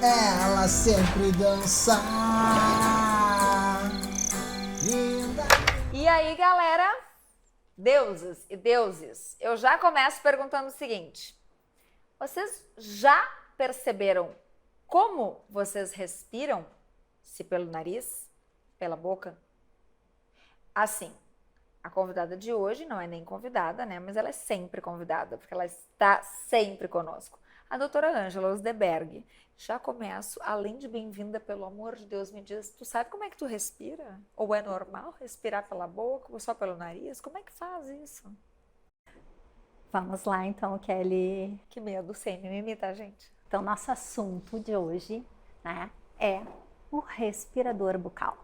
ela sempre dança. Linda. E aí, galera, deusas e deuses, eu já começo perguntando o seguinte: vocês já perceberam como vocês respiram? Se pelo nariz, pela boca? Assim, a convidada de hoje não é nem convidada, né? Mas ela é sempre convidada, porque ela está sempre conosco. A doutora Ângela Osdeberg. Já começo, além de bem-vinda, pelo amor de Deus, me diz, tu sabe como é que tu respira? Ou é normal respirar pela boca ou só pelo nariz? Como é que faz isso? Vamos lá então, Kelly. Que medo, sem mimimi, tá, gente? Então, nosso assunto de hoje, né, é o respirador bucal.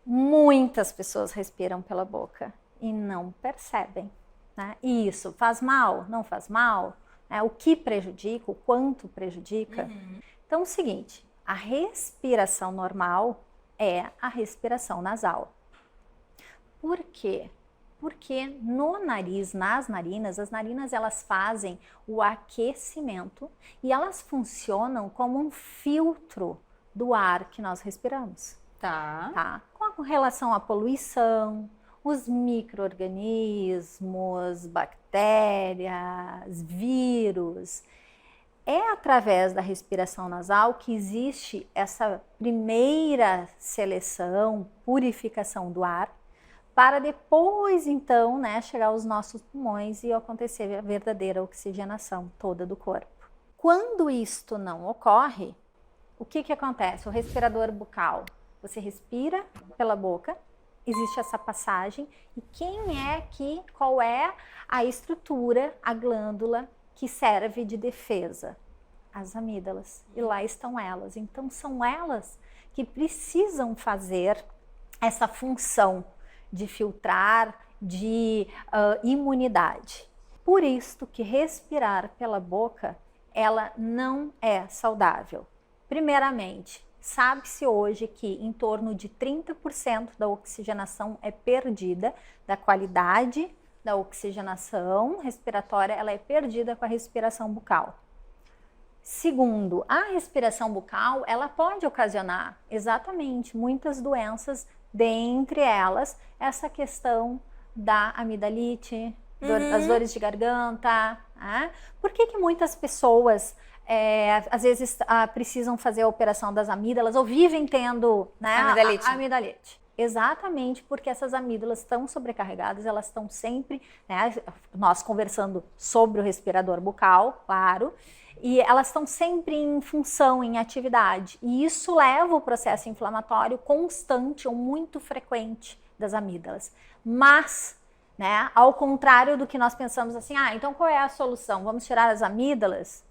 Muitas pessoas respiram pela boca e não percebem, né? E isso faz mal? Não faz mal? Né? O que prejudica? O quanto prejudica? Então, é o seguinte, a respiração normal é a respiração nasal. Por quê? Porque no nariz, nas narinas, as narinas elas fazem o aquecimento e elas funcionam como um filtro do ar que nós respiramos. Tá? Com relação à poluição, os micro-organismos, bactérias, vírus. É através da respiração nasal que existe essa primeira seleção, purificação do ar, para depois, então, né, chegar aos nossos pulmões e acontecer a verdadeira oxigenação toda do corpo. Quando isto não ocorre, o que acontece? O respirador bucal, você respira pela boca, existe essa passagem, e qual é a estrutura, a glândula que serve de defesa? As amígdalas. E lá estão elas. Então, são elas que precisam fazer essa função de filtrar, de imunidade. Por isso que respirar pela boca, ela não é saudável. Primeiramente, sabe-se hoje que em torno de 30% da oxigenação é perdida, da qualidade da oxigenação respiratória, ela é perdida com a respiração bucal. Segundo, a respiração bucal, ela pode ocasionar exatamente muitas doenças, dentre elas, essa questão da amidalite, das dores de garganta. Né? Por que muitas pessoas, às vezes, precisam fazer a operação das amígdalas ou vivem tendo, né, amidalite? Exatamente porque essas amígdalas estão sobrecarregadas, elas estão sempre, né, nós conversando sobre o respirador bucal, claro, e elas estão sempre em função, em atividade. E isso leva o processo inflamatório constante ou muito frequente das amígdalas. Mas, né, ao contrário do que nós pensamos assim, então qual é a solução? Vamos tirar as amígdalas?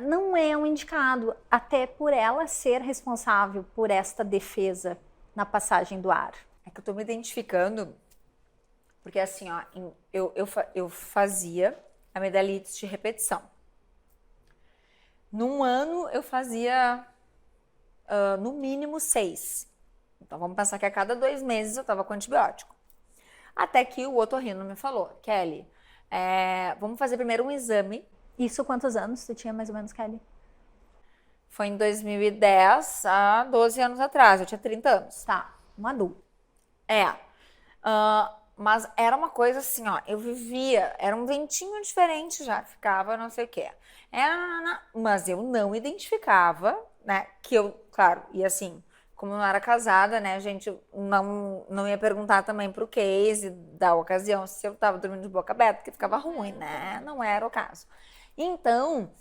Não é um indicado, até por ela ser responsável por esta defesa na passagem do ar. É que eu tô me identificando, porque assim, ó, eu fazia amidalites de repetição. Num ano eu fazia no mínimo 6. Então vamos pensar que a cada 2 meses eu estava com antibiótico. Até que o otorrino me falou, Kelly, vamos fazer primeiro um exame. Isso quantos anos tu tinha mais ou menos, Kelly? Foi em 2010, há 12 anos atrás, eu tinha 30 anos. Tá, um adulto. Mas era uma coisa assim, ó, eu vivia, era um ventinho diferente já, ficava não sei o quê. Mas eu não identificava, né, que eu, claro, e assim, como eu não era casada, né, gente, eu não ia perguntar também pro case da ocasião se eu tava dormindo de boca aberta, porque ficava ruim, né, não era o caso. Então,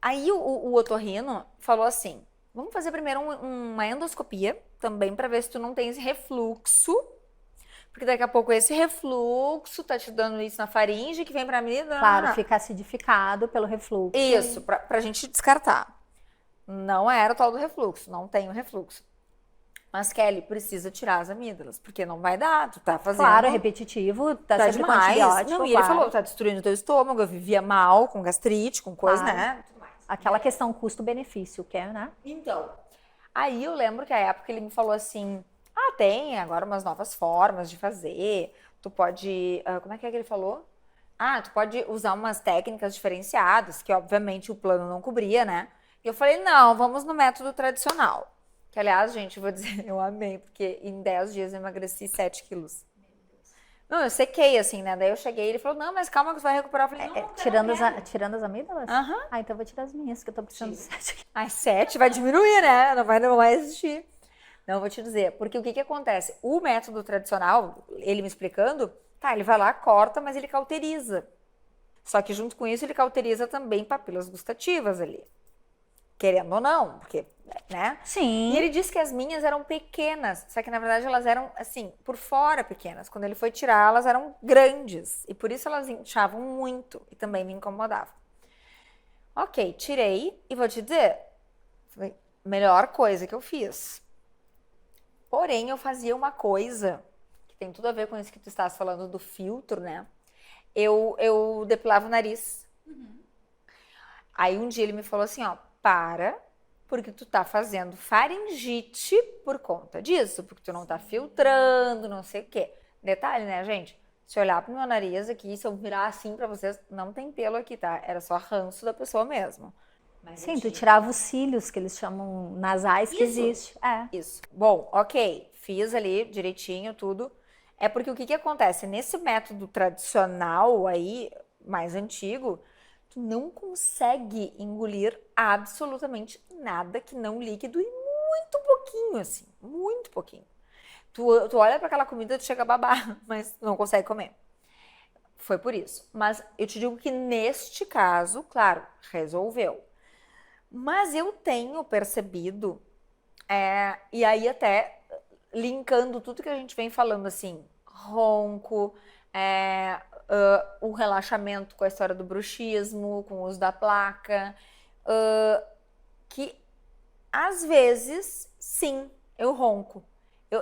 aí o otorrino falou assim, vamos fazer primeiro uma endoscopia, também para ver se tu não tem esse refluxo, porque daqui a pouco esse refluxo tá te dando isso na faringe, que vem pra mim... Claro, fica acidificado pelo refluxo. Isso, pra gente descartar. Não era o tal do refluxo, não tem o refluxo. Mas, Kelly, precisa tirar as amígdalas, porque não vai dar, tu tá fazendo... Claro, é repetitivo, tá sempre demais. Com antibiótico. Não, e ele falou, tá destruindo o teu estômago, eu vivia mal, com gastrite, com coisa, né? Aquela questão custo-benefício, que é, né? Então, aí eu lembro que a época ele me falou assim, tem agora umas novas formas de fazer, tu pode, como é que ele falou? Tu pode usar umas técnicas diferenciadas, que obviamente o plano não cobria, né? Eu falei, não, vamos no método tradicional. Que, aliás, gente, eu vou dizer, eu amei, porque em 10 dias eu emagreci 7 quilos. Não, eu sequei, assim, né? Daí eu cheguei e ele falou, não, mas calma que você vai recuperar. Eu falei, não, não, Tirando as amígdalas? Aham. Ah, então eu vou tirar as minhas, que eu tô precisando de 7. As 7 vai diminuir, né? Não vai existir. Não, vou te dizer, porque o que acontece? O método tradicional, ele me explicando, tá, ele vai lá, corta, mas ele cauteriza. Só que junto com isso, ele cauteriza também papilas gustativas ali. Querendo ou não, porque, né? Sim. E ele disse que as minhas eram pequenas, só que na verdade elas eram, assim, por fora pequenas. Quando ele foi tirar, elas eram grandes. E por isso elas inchavam muito e também me incomodavam. Ok, tirei e vou te dizer, foi a melhor coisa que eu fiz. Porém, eu fazia uma coisa que tem tudo a ver com isso que tu estás falando do filtro, né? Eu depilava o nariz. Aí um dia ele me falou assim, ó, para, porque tu tá fazendo faringite por conta disso, porque tu não tá filtrando, não sei o quê. Detalhe, né, gente? Se olhar pro meu nariz aqui, se eu virar assim pra vocês, não tem pelo aqui, tá? Era só ranço da pessoa mesmo. Mas Sim, tu tirava os cílios, que eles chamam nasais, que existe. Isso. Bom, ok, fiz ali direitinho tudo. É porque o que acontece? Nesse método tradicional aí, mais antigo, tu não consegue engolir absolutamente nada que não líquido e muito pouquinho, assim, muito pouquinho. Tu olha para aquela comida, tu chega a babar, mas não consegue comer. Foi por isso. Mas eu te digo que neste caso, claro, resolveu. Mas eu tenho percebido, e aí até linkando tudo que a gente vem falando, assim, ronco, o relaxamento com a história do bruxismo, com o uso da placa, que às vezes, sim, eu ronco.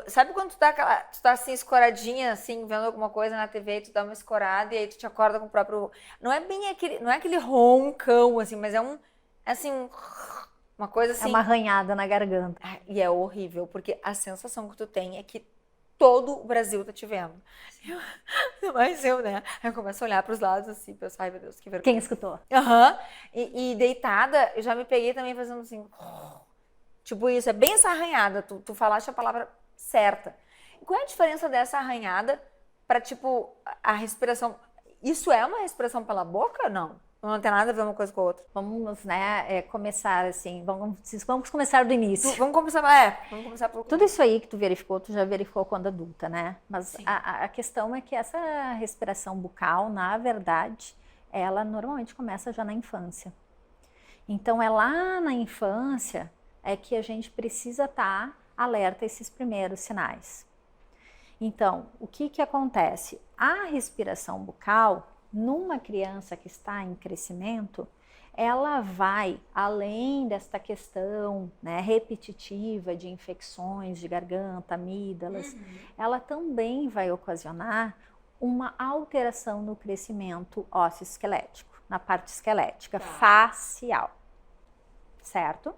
Sabe quando tu tá assim, escoradinha, assim, vendo alguma coisa na TV e tu dá uma escorada e aí tu te acorda com o próprio... Não é aquele roncão, assim, mas é assim, uma coisa assim... É uma arranhada na garganta. E é horrível, porque a sensação que tu tem é que todo o Brasil tá te vendo. Mas eu, né? Eu começo a olhar pros lados assim, pensar, ai meu Deus, que vergonha. Quem escutou? Aham. E deitada, eu já me peguei também fazendo assim... Tipo isso, é bem essa arranhada, tu falaste a palavra certa. Qual é a diferença dessa arranhada pra, tipo, a respiração? Isso é uma respiração pela boca? Não. Não tem nada a ver uma coisa com a outra. Vamos, né, começar assim, vamos começar do início. Vamos começar pelo... Tudo isso aí que tu verificou, tu já verificou quando adulta, né? Mas a questão é que essa respiração bucal, na verdade, ela normalmente começa já na infância. Então, é lá na infância é que a gente precisa estar alerta a esses primeiros sinais. Então, o que acontece? A respiração bucal, numa criança que está em crescimento, ela vai, além desta questão, né, repetitiva de infecções de garganta, amígdalas, ela também vai ocasionar uma alteração no crescimento ósseo-esquelético, na parte esquelética, facial, certo?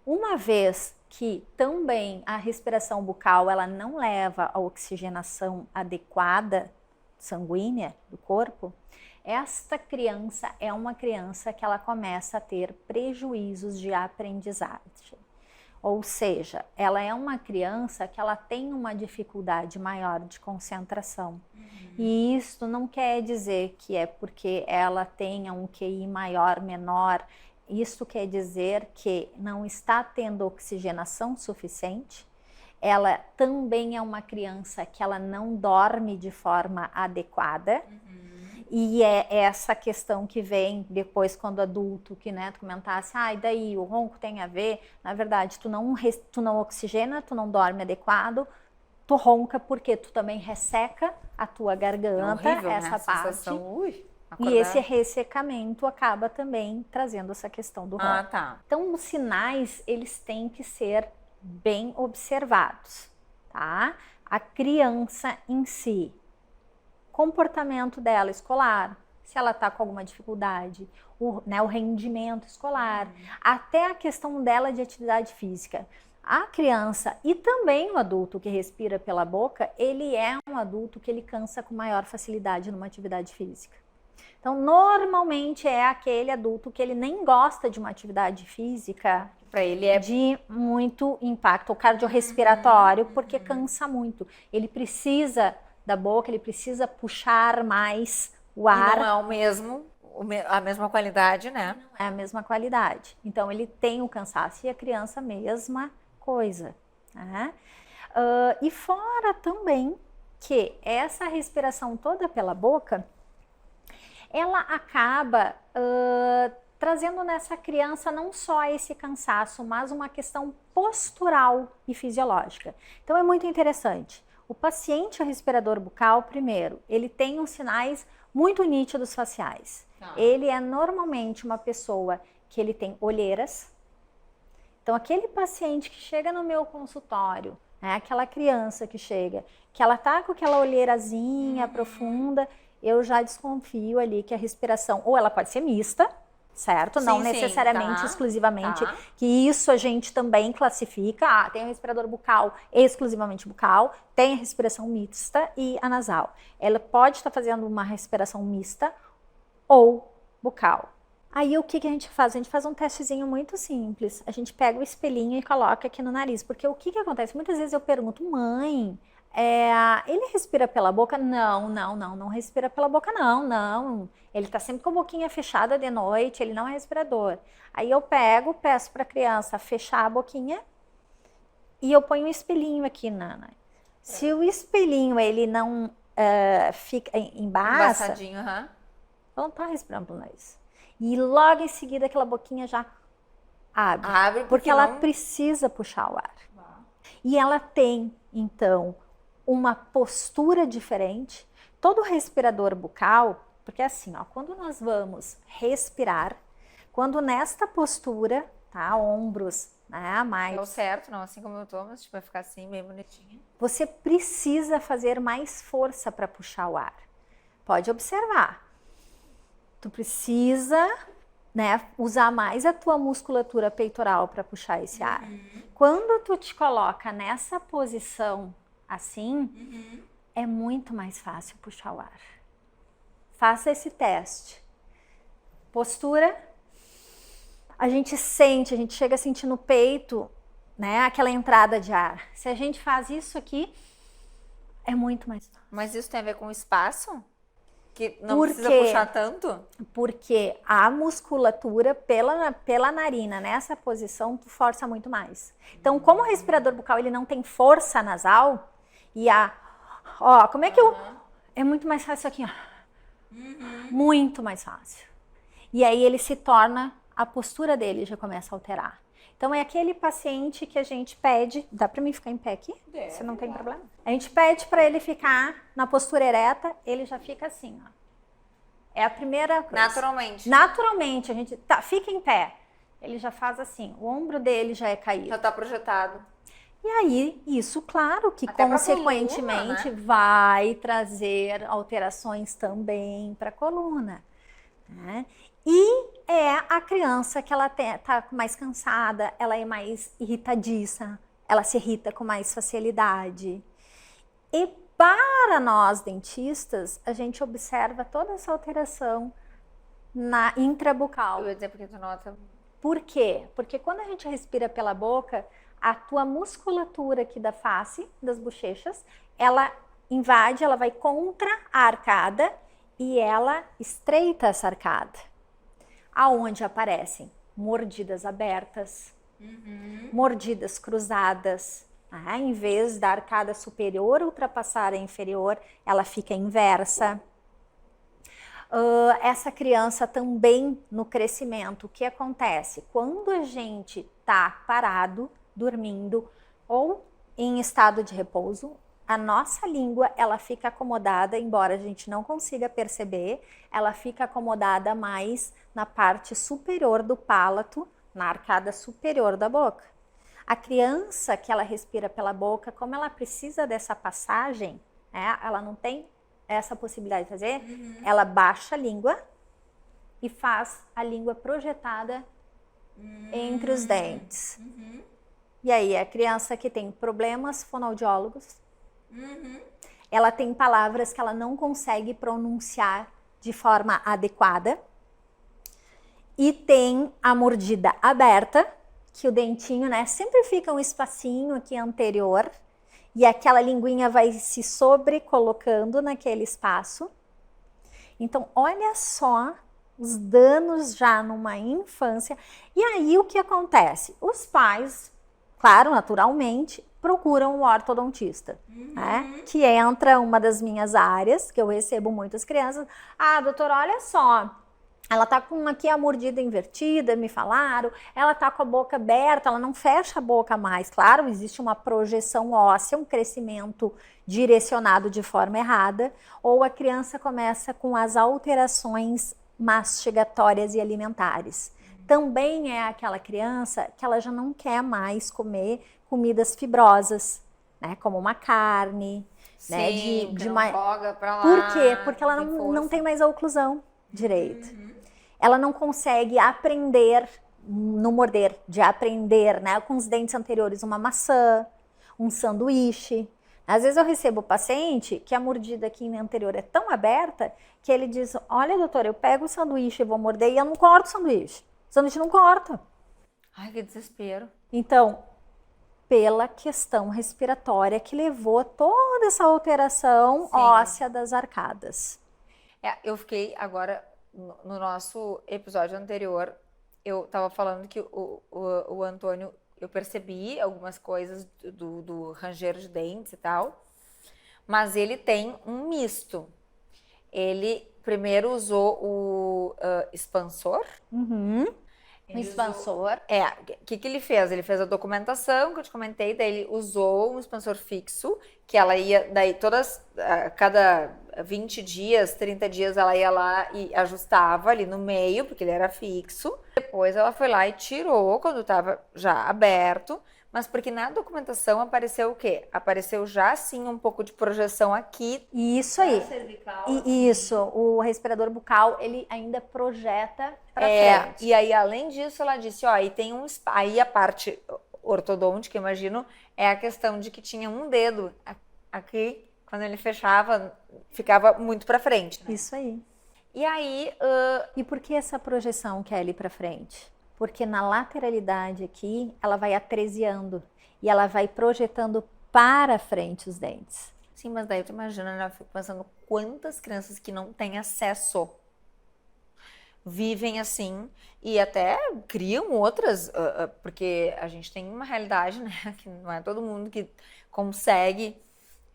Uma vez que também a respiração bucal ela não leva a oxigenação adequada sanguínea do corpo, esta criança é uma criança que ela começa a ter prejuízos de aprendizagem. Ou seja, ela é uma criança que ela tem uma dificuldade maior de concentração. E isso não quer dizer que é porque ela tenha um QI maior, menor. Isso quer dizer que não está tendo oxigenação suficiente. Ela também é uma criança que ela não dorme de forma adequada. E é essa questão que vem depois quando adulto, que, né, tu comentasse, e daí o ronco tem a ver? Na verdade, tu não oxigena, tu não dorme adequado, tu ronca porque tu também resseca a tua garganta, horrível, essa né? parte. Sensação, E esse ressecamento acaba também trazendo essa questão do ronco. Tá. Então, os sinais, eles têm que ser bem observados, tá? A criança em si, comportamento dela escolar, se ela está com alguma dificuldade, o rendimento escolar, até a questão dela de atividade física. A criança e também o adulto que respira pela boca, ele é um adulto que ele cansa com maior facilidade numa atividade física. Então, normalmente é aquele adulto que ele nem gosta de uma atividade física Para ele é de muito impacto cardiorrespiratório, porque cansa muito. Ele precisa da boca, ele precisa puxar mais o e ar. não é o mesmo, a mesma qualidade, né? Não é a mesma qualidade. Então, ele tem o cansaço. E a criança, mesma coisa. Né? E fora também que essa respiração toda pela boca, ela acaba trazendo nessa criança não só esse cansaço, mas uma questão postural e fisiológica. Então é muito interessante. O paciente respirador bucal, primeiro, ele tem uns sinais muito nítidos faciais. Ele é normalmente uma pessoa que ele tem olheiras. Então aquele paciente que chega no meu consultório, né, aquela criança que chega, que ela tá com aquela olheirazinha profunda, eu já desconfio ali que a respiração, ou ela pode ser mista, certo? Não necessariamente, exclusivamente, que isso a gente também classifica. Tem o respirador bucal, exclusivamente bucal, tem a respiração mista e a nasal. Ela pode estar fazendo uma respiração mista ou bucal. Aí o que a gente faz? A gente faz um testezinho muito simples. A gente pega o espelhinho e coloca aqui no nariz. Porque o que acontece? Muitas vezes eu pergunto, mãe, ele respira pela boca? Não respira pela boca, não. Ele tá sempre com a boquinha fechada de noite, ele não é respirador. Aí eu peço pra criança fechar a boquinha e eu ponho um espelhinho aqui, Nana. Se o espelhinho, ele não fica embaçadinho, ela não tá respirando pelo nariz. E logo em seguida aquela boquinha já abre porque ela precisa puxar o ar. E ela tem, então, uma postura diferente. Todo respirador bucal, porque assim, ó, quando nós vamos respirar, quando nesta postura, tá, ombros, né, mais... É o certo, não assim como eu tô, mas tipo, vai ficar assim, bem bonitinho. Você precisa fazer mais força para puxar o ar. Pode observar. Tu precisa, né, usar mais a tua musculatura peitoral para puxar esse ar. Quando tu te coloca nessa posição assim, é muito mais fácil puxar o ar. Faça esse teste. Postura. A gente chega a sentir no peito, né, aquela entrada de ar. Se a gente faz isso aqui, é muito mais fácil. Mas isso tem a ver com o espaço? Que não precisa puxar tanto? Porque a musculatura pela narina, nessa posição, tu força muito mais. Então, como o respirador bucal ele não tem força nasal, e como é que é muito mais fácil aqui, ó. Muito mais fácil. E aí ele se torna, a postura dele já começa a alterar. Então é aquele paciente que a gente pede, dá pra mim ficar em pé aqui? Se não tem problema. A gente pede pra ele ficar na postura ereta, ele já fica assim, ó. É a primeira coisa. Naturalmente. Naturalmente, a gente fica em pé. Ele já faz assim, o ombro dele já é caído. Já tá projetado. E aí, isso, claro, que até consequentemente coluna, né? vai trazer alterações também para a coluna. Né? E é a criança que ela tá mais cansada, ela é mais irritadiça, ela se irrita com mais facilidade. E para nós dentistas, a gente observa toda essa alteração na intrabucal. Eu ia dizer porque tu nota. Por quê? Porque quando a gente respira pela boca, a tua musculatura aqui da face, das bochechas, ela invade, ela vai contra a arcada e ela estreita essa arcada. Aonde aparecem mordidas abertas, mordidas cruzadas. Em vez da arcada superior ultrapassar a inferior, ela fica inversa. Essa criança também no crescimento, o que acontece? Quando a gente está parado, dormindo ou em estado de repouso, a nossa língua ela fica acomodada, embora a gente não consiga perceber, ela fica acomodada mais na parte superior do palato, na arcada superior da boca. A criança que ela respira pela boca, como ela precisa dessa passagem, né, ela não tem essa possibilidade de fazer, ela baixa a língua e faz a língua projetada entre os dentes. E aí, a criança que tem problemas fonoaudiólogos, ela tem palavras que ela não consegue pronunciar de forma adequada. E tem a mordida aberta, que o dentinho, né, sempre fica um espacinho aqui anterior e aquela linguinha vai se sobrecolocando naquele espaço. Então, olha só os danos já numa infância. E aí, o que acontece? Os pais, claro, naturalmente, procuram o ortodontista, né? Que entra uma das minhas áreas, que eu recebo muitas crianças. Ah, doutora, olha só, ela tá com aqui a mordida invertida, me falaram, ela tá com a boca aberta, ela não fecha a boca mais. Claro, existe uma projeção óssea, um crescimento direcionado de forma errada, ou a criança começa com as alterações mastigatórias e alimentares. Também é aquela criança que ela já não quer mais comer comidas fibrosas, né, como uma carne, Sim, né, que não joga pra lá. Por quê? Porque ela tem não força. tem mais a oclusão direito. Ela não consegue aprender no morder, de aprender, né, com os dentes anteriores, uma maçã, um sanduíche. Às vezes eu recebo paciente que a mordida aqui anterior é tão aberta que ele diz, olha, doutora, eu pego o sanduíche e vou morder e eu não corto o sanduíche. O sanduíche não corta. Ai, que desespero. Então, pela questão respiratória que levou a toda essa alteração Sim. óssea das arcadas. Eu fiquei agora, no nosso episódio anterior, eu tava falando que o Antônio, eu percebi algumas coisas do ranger de dentes e tal, mas ele tem um misto. Ele primeiro usou o expansor. Um Ele expansor. O que ele fez? Ele fez a documentação que eu te comentei, daí ele usou um expansor fixo, que ela ia, daí cada 20 dias, 30 dias, ela ia lá e ajustava ali no meio, porque ele era fixo. Depois ela foi lá e tirou quando estava já aberto, mas porque na documentação apareceu o quê? Apareceu já sim um pouco de projeção aqui. Isso aí. Cervical. Isso, o respirador bucal, ele ainda projeta para frente. E aí, além disso, ela disse, ó, e tem aí a parte ortodôntica, imagino, é a questão de que tinha um dedo aqui, quando ele fechava, ficava muito para frente. Né? Isso aí. E aí... E por que essa projeção, Kelly, para frente? Porque na lateralidade aqui, ela vai atreziando e ela vai projetando para frente os dentes. Sim, mas daí tu imagina, né? Eu fico pensando quantas crianças que não têm acesso vivem assim e até criam outras, porque a gente tem uma realidade, né? Que não é todo mundo que consegue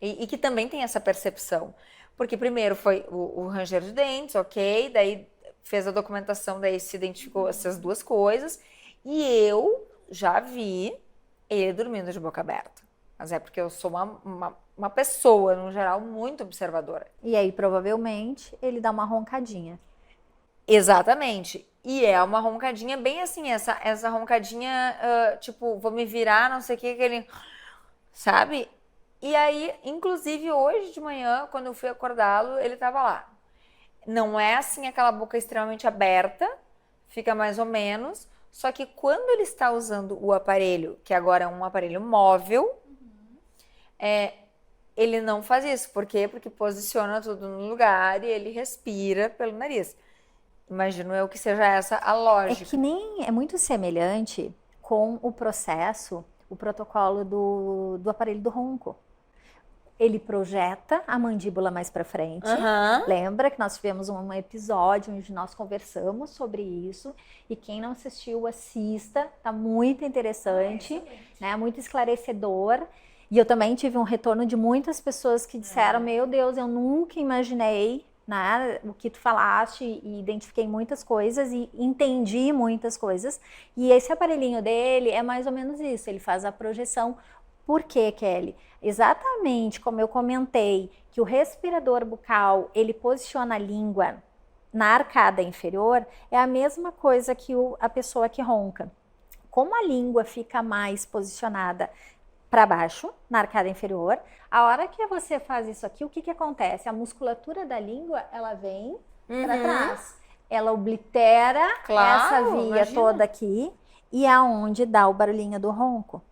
e que também tem essa percepção. Porque primeiro foi o ranger de dentes, ok, daí fez a documentação, daí se identificou essas duas coisas e eu já vi ele dormindo de boca aberta. Mas é porque eu sou uma pessoa, no geral, muito observadora. E aí, provavelmente, ele dá uma roncadinha. Exatamente. E é uma roncadinha bem assim, essa roncadinha, tipo, vou me virar, não sei o que ele... Sabe? E aí, inclusive, hoje de manhã, quando eu fui acordá-lo, ele tava lá. Não é assim aquela boca extremamente aberta, fica mais ou menos, só que quando ele está usando o aparelho, que agora é um aparelho móvel, ele não faz isso. Por quê? Porque posiciona tudo no lugar e ele respira pelo nariz. Imagino eu que seja essa a lógica. É muito semelhante com o processo, o protocolo do aparelho do ronco. Ele projeta a mandíbula mais para frente. Lembra que nós tivemos um episódio onde nós conversamos sobre isso. E quem não assistiu, assista. Tá muito interessante, né? Muito esclarecedor. E eu também tive um retorno de muitas pessoas que disseram, meu Deus, eu nunca imaginei, né, o que tu falaste, e identifiquei muitas coisas e entendi muitas coisas. E esse aparelhinho dele é mais ou menos isso. Ele faz a projeção. Por quê, Kelly? Exatamente como eu comentei, que o respirador bucal, ele posiciona a língua na arcada inferior, é a mesma coisa que a pessoa que ronca. Como a língua fica mais posicionada para baixo, na arcada inferior, a hora que você faz isso aqui, o que acontece? A musculatura da língua, ela vem para trás. Ela oblitera essa via toda aqui e é onde dá o barulhinho do ronco.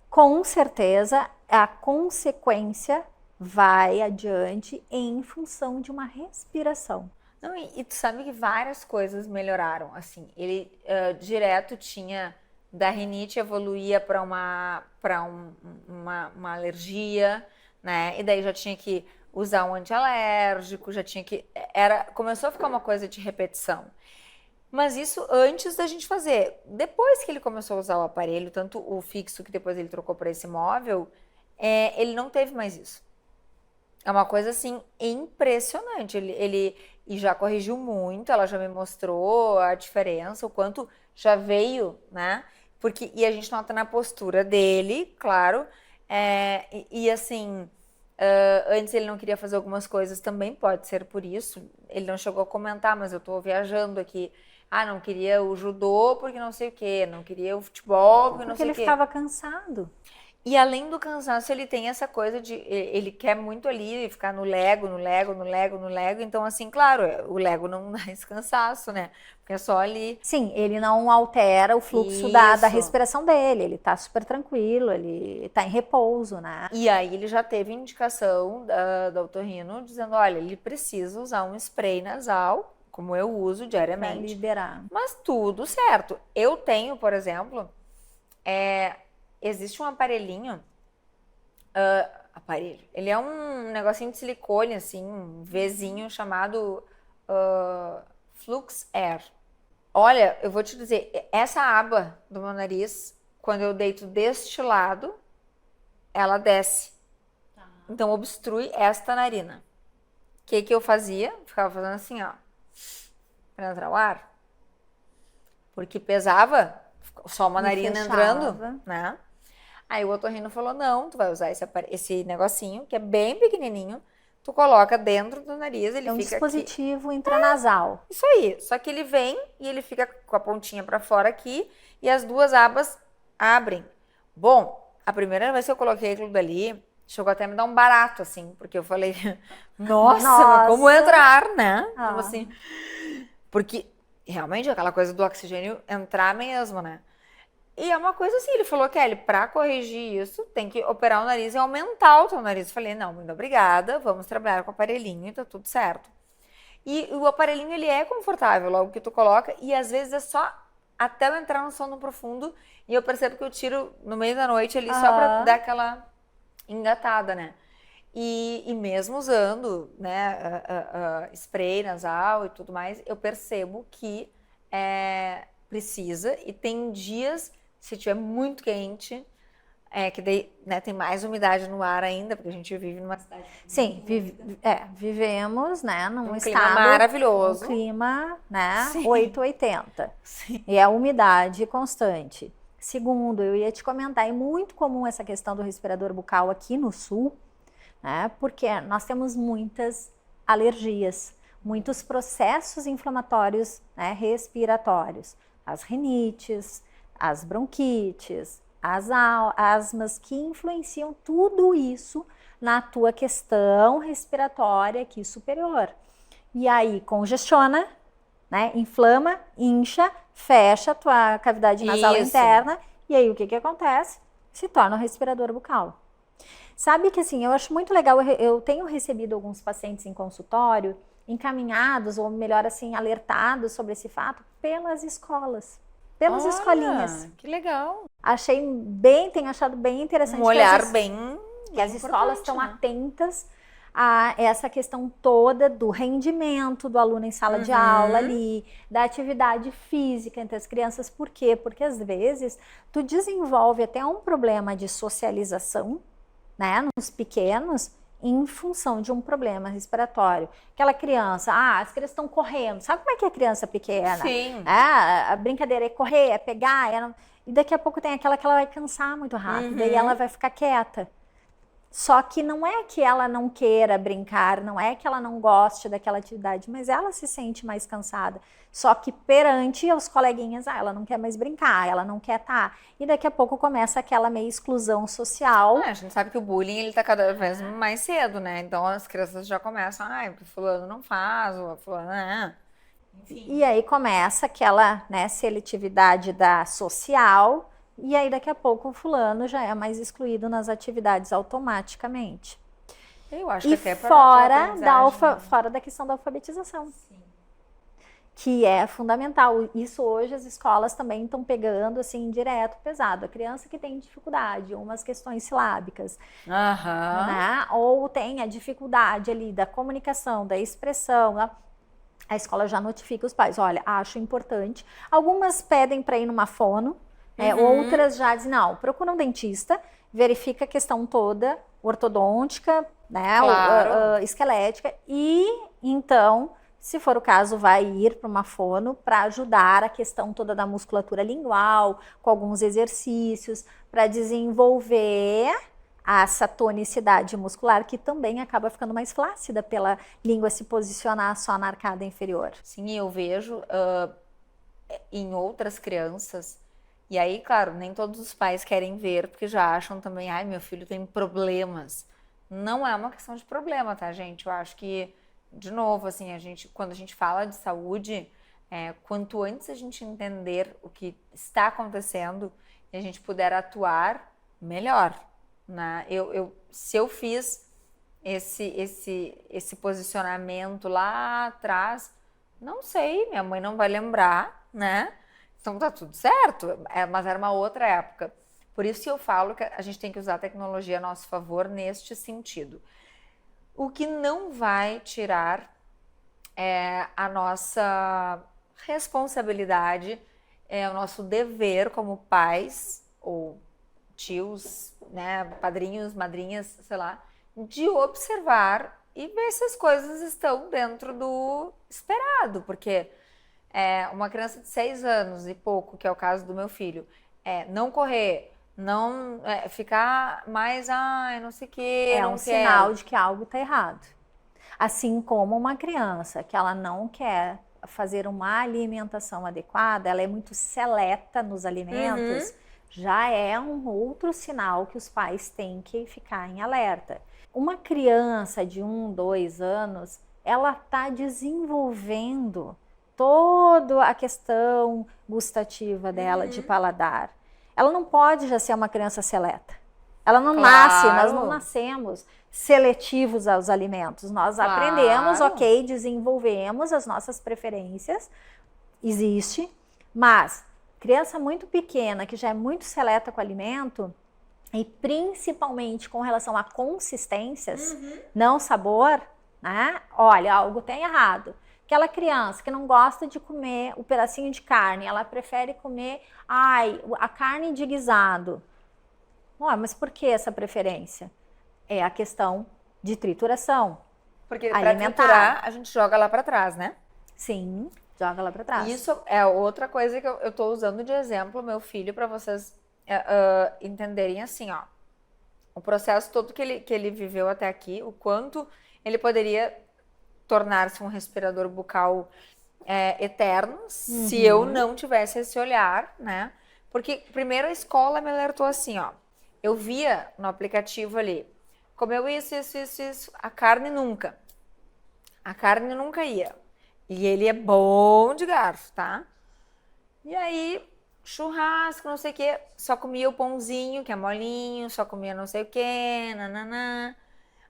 Com certeza, a consequência vai adiante em função de uma respiração. Não, e tu sabe que várias coisas melhoraram, assim, ele direto tinha, da rinite evoluía para uma alergia, né, e daí já tinha que usar um antialérgico, já tinha que, começou a ficar uma coisa de repetição. Mas isso antes da gente fazer. Depois que ele começou a usar o aparelho, tanto o fixo que depois ele trocou para esse móvel, ele não teve mais isso. É uma coisa assim impressionante. Ele e já corrigiu muito, ela já me mostrou a diferença, o quanto já veio, né? E a gente nota na postura dele, claro. Assim, antes ele não queria fazer algumas coisas também, pode ser por isso. Ele não chegou a comentar, mas eu tô viajando aqui. Ah, não queria o judô porque não sei o quê, não queria o futebol porque não sei o quê. Porque ele ficava cansado. E além do cansaço, ele tem essa coisa de... Ele quer muito ali ficar no Lego. Então, assim, claro, o Lego não dá esse cansaço, né? Porque é só ali... Sim, ele não altera o fluxo da respiração dele. Ele tá super tranquilo, ele tá em repouso, né? E aí ele já teve indicação da otorrino dizendo, olha, ele precisa usar um spray nasal, como eu uso diariamente. Pra liberar. Mas tudo certo. Eu tenho, por exemplo... Existe um aparelhinho, ele é um negocinho de silicone, assim, um Vzinho chamado Flux Air. Olha, eu vou te dizer, essa aba do meu nariz, quando eu deito deste lado, ela desce. Então, obstrui esta narina. O que eu fazia? Ficava fazendo assim, ó, para entrar o ar. Porque pesava, só uma narina entrando, né? Aí o otorrino falou, não, tu vai usar esse negocinho, que é bem pequenininho, tu coloca dentro do nariz, ele fica um dispositivo intranasal. Isso aí, só que ele vem e ele fica com a pontinha pra fora aqui e as duas abas abrem. Bom, a primeira vez que eu coloquei aquilo dali, chegou até a me dar um barato, assim, porque eu falei, nossa. Mas como entrar, né? Então, assim, porque realmente aquela coisa do oxigênio entrar mesmo, né? E é uma coisa assim, ele falou, Kelly, pra corrigir isso, tem que operar o nariz e aumentar o teu nariz. Eu falei, não, muito obrigada, vamos trabalhar com o aparelhinho e tá tudo certo. E o aparelhinho, ele é confortável, logo que tu coloca, e às vezes é só até eu entrar no sono profundo, e eu percebo que eu tiro no meio da noite ali só pra dar aquela engatada, né? E mesmo usando, né, spray nasal e tudo mais, eu percebo que precisa, e tem dias... Se tiver muito quente, que daí, né, tem mais umidade no ar ainda, porque a gente vive numa cidade... Sim, vivemos, né, num clima estado... maravilhoso. Um clima, né, Sim. 880. Sim. E a umidade constante. Segundo, eu ia te comentar, é muito comum essa questão do respirador bucal aqui no sul, né, porque nós temos muitas alergias, muitos processos inflamatórios, né, respiratórios, as rinites, as bronquites, as asmas, que influenciam tudo isso na tua questão respiratória aqui superior. E aí congestiona, né? Inflama, incha, fecha a tua cavidade nasal interna, e aí o que acontece? Se torna um respirador bucal. Sabe que assim, eu acho muito legal, eu tenho recebido alguns pacientes em consultório encaminhados, ou melhor assim, alertados sobre esse fato pelas escolas. Pelas escolinhas. Que legal. Tenho achado bem interessante. Um olhar bem que as escolas estão atentas a essa questão toda do rendimento do aluno em sala de aula ali, da atividade física entre as crianças. Por quê? Porque às vezes tu desenvolve até um problema de socialização, né, nos pequenos, em função de um problema respiratório. Aquela criança, as crianças estão correndo. Sabe como é que é a criança pequena? Sim. A brincadeira é correr, é pegar, e daqui a pouco tem aquela que ela vai cansar muito rápido, e ela vai ficar quieta. Só que não é que ela não queira brincar, não é que ela não goste daquela atividade, mas ela se sente mais cansada. Só que perante os coleguinhas, ela não quer mais brincar, ela não quer estar. E daqui a pouco começa aquela meio exclusão social. A gente sabe que o bullying, ele tá cada vez mais cedo, né? Então as crianças já começam, o fulano não faz, o fulano enfim. E aí começa aquela, né, seletividade da social, e aí daqui a pouco o fulano já é mais excluído nas atividades automaticamente. Eu acho que até fora da questão da alfabetização. Sim. que é fundamental. Isso hoje as escolas também estão pegando assim direto, pesado. A criança que tem dificuldade, umas questões silábicas, Aham. né? Ou tem a dificuldade ali da comunicação, da expressão, a escola já notifica os pais, olha, acho importante. Algumas pedem para ir numa fono, né? Outras já dizem, não, procura um dentista, verifica a questão toda ortodôntica, né? Claro. Esquelética, e então, se for o caso, vai ir para uma fono para ajudar a questão toda da musculatura lingual, com alguns exercícios, para desenvolver essa tonicidade muscular, que também acaba ficando mais flácida pela língua se posicionar só na arcada inferior. Sim, eu vejo em outras crianças, e aí, claro, nem todos os pais querem ver, porque já acham também, ai, meu filho tem problemas. Não é uma questão de problema, tá, gente? Eu acho que, de novo, assim, quando a gente fala de saúde, quanto antes a gente entender o que está acontecendo e a gente puder atuar, melhor, né? Se eu fiz esse posicionamento lá atrás, não sei, minha mãe não vai lembrar, né? Então tá tudo certo, mas era uma outra época. Por isso que eu falo que a gente tem que usar a tecnologia a nosso favor neste sentido. O que não vai tirar a nossa responsabilidade, o nosso dever como pais ou tios, né, padrinhos, madrinhas, sei lá, de observar e ver se as coisas estão dentro do esperado, porque uma criança de 6 anos e pouco, que é o caso do meu filho, não correr, não ficar mais, ai, não sei o que, É não um quero. sinal de que algo está errado. Assim como uma criança que ela não quer fazer uma alimentação adequada, ela é muito seleta nos alimentos, já é um outro sinal que os pais têm que ficar em alerta. Uma criança de 1, 2 anos, ela está desenvolvendo toda a questão gustativa dela, de paladar. Ela não pode já ser uma criança seleta. Ela não nasce, nós não nascemos seletivos aos alimentos. Nós aprendemos, ok, desenvolvemos as nossas preferências, existe, mas criança muito pequena, que já é muito seleta com o alimento, e principalmente com relação a consistências, não sabor, né? Olha, algo tem errado. Aquela criança que não gosta de comer o pedacinho de carne, ela prefere comer, a carne de guisado. Mas por que essa preferência? É a questão de trituração. Porque para triturar, a gente joga lá para trás, né? Sim, joga lá para trás. Isso é outra coisa que eu tô usando de exemplo, meu filho, para vocês entenderem assim, ó. O processo todo que ele viveu até aqui, o quanto ele poderia tornar-se um respirador bucal eterno, se eu não tivesse esse olhar, né? Porque primeiro a escola me alertou assim, ó. Eu via no aplicativo ali, comeu isso, a carne nunca. A carne nunca ia. E ele é bom de garfo, tá? E aí, churrasco, não sei o quê, só comia o pãozinho, que é molinho, só comia não sei o quê, nananã.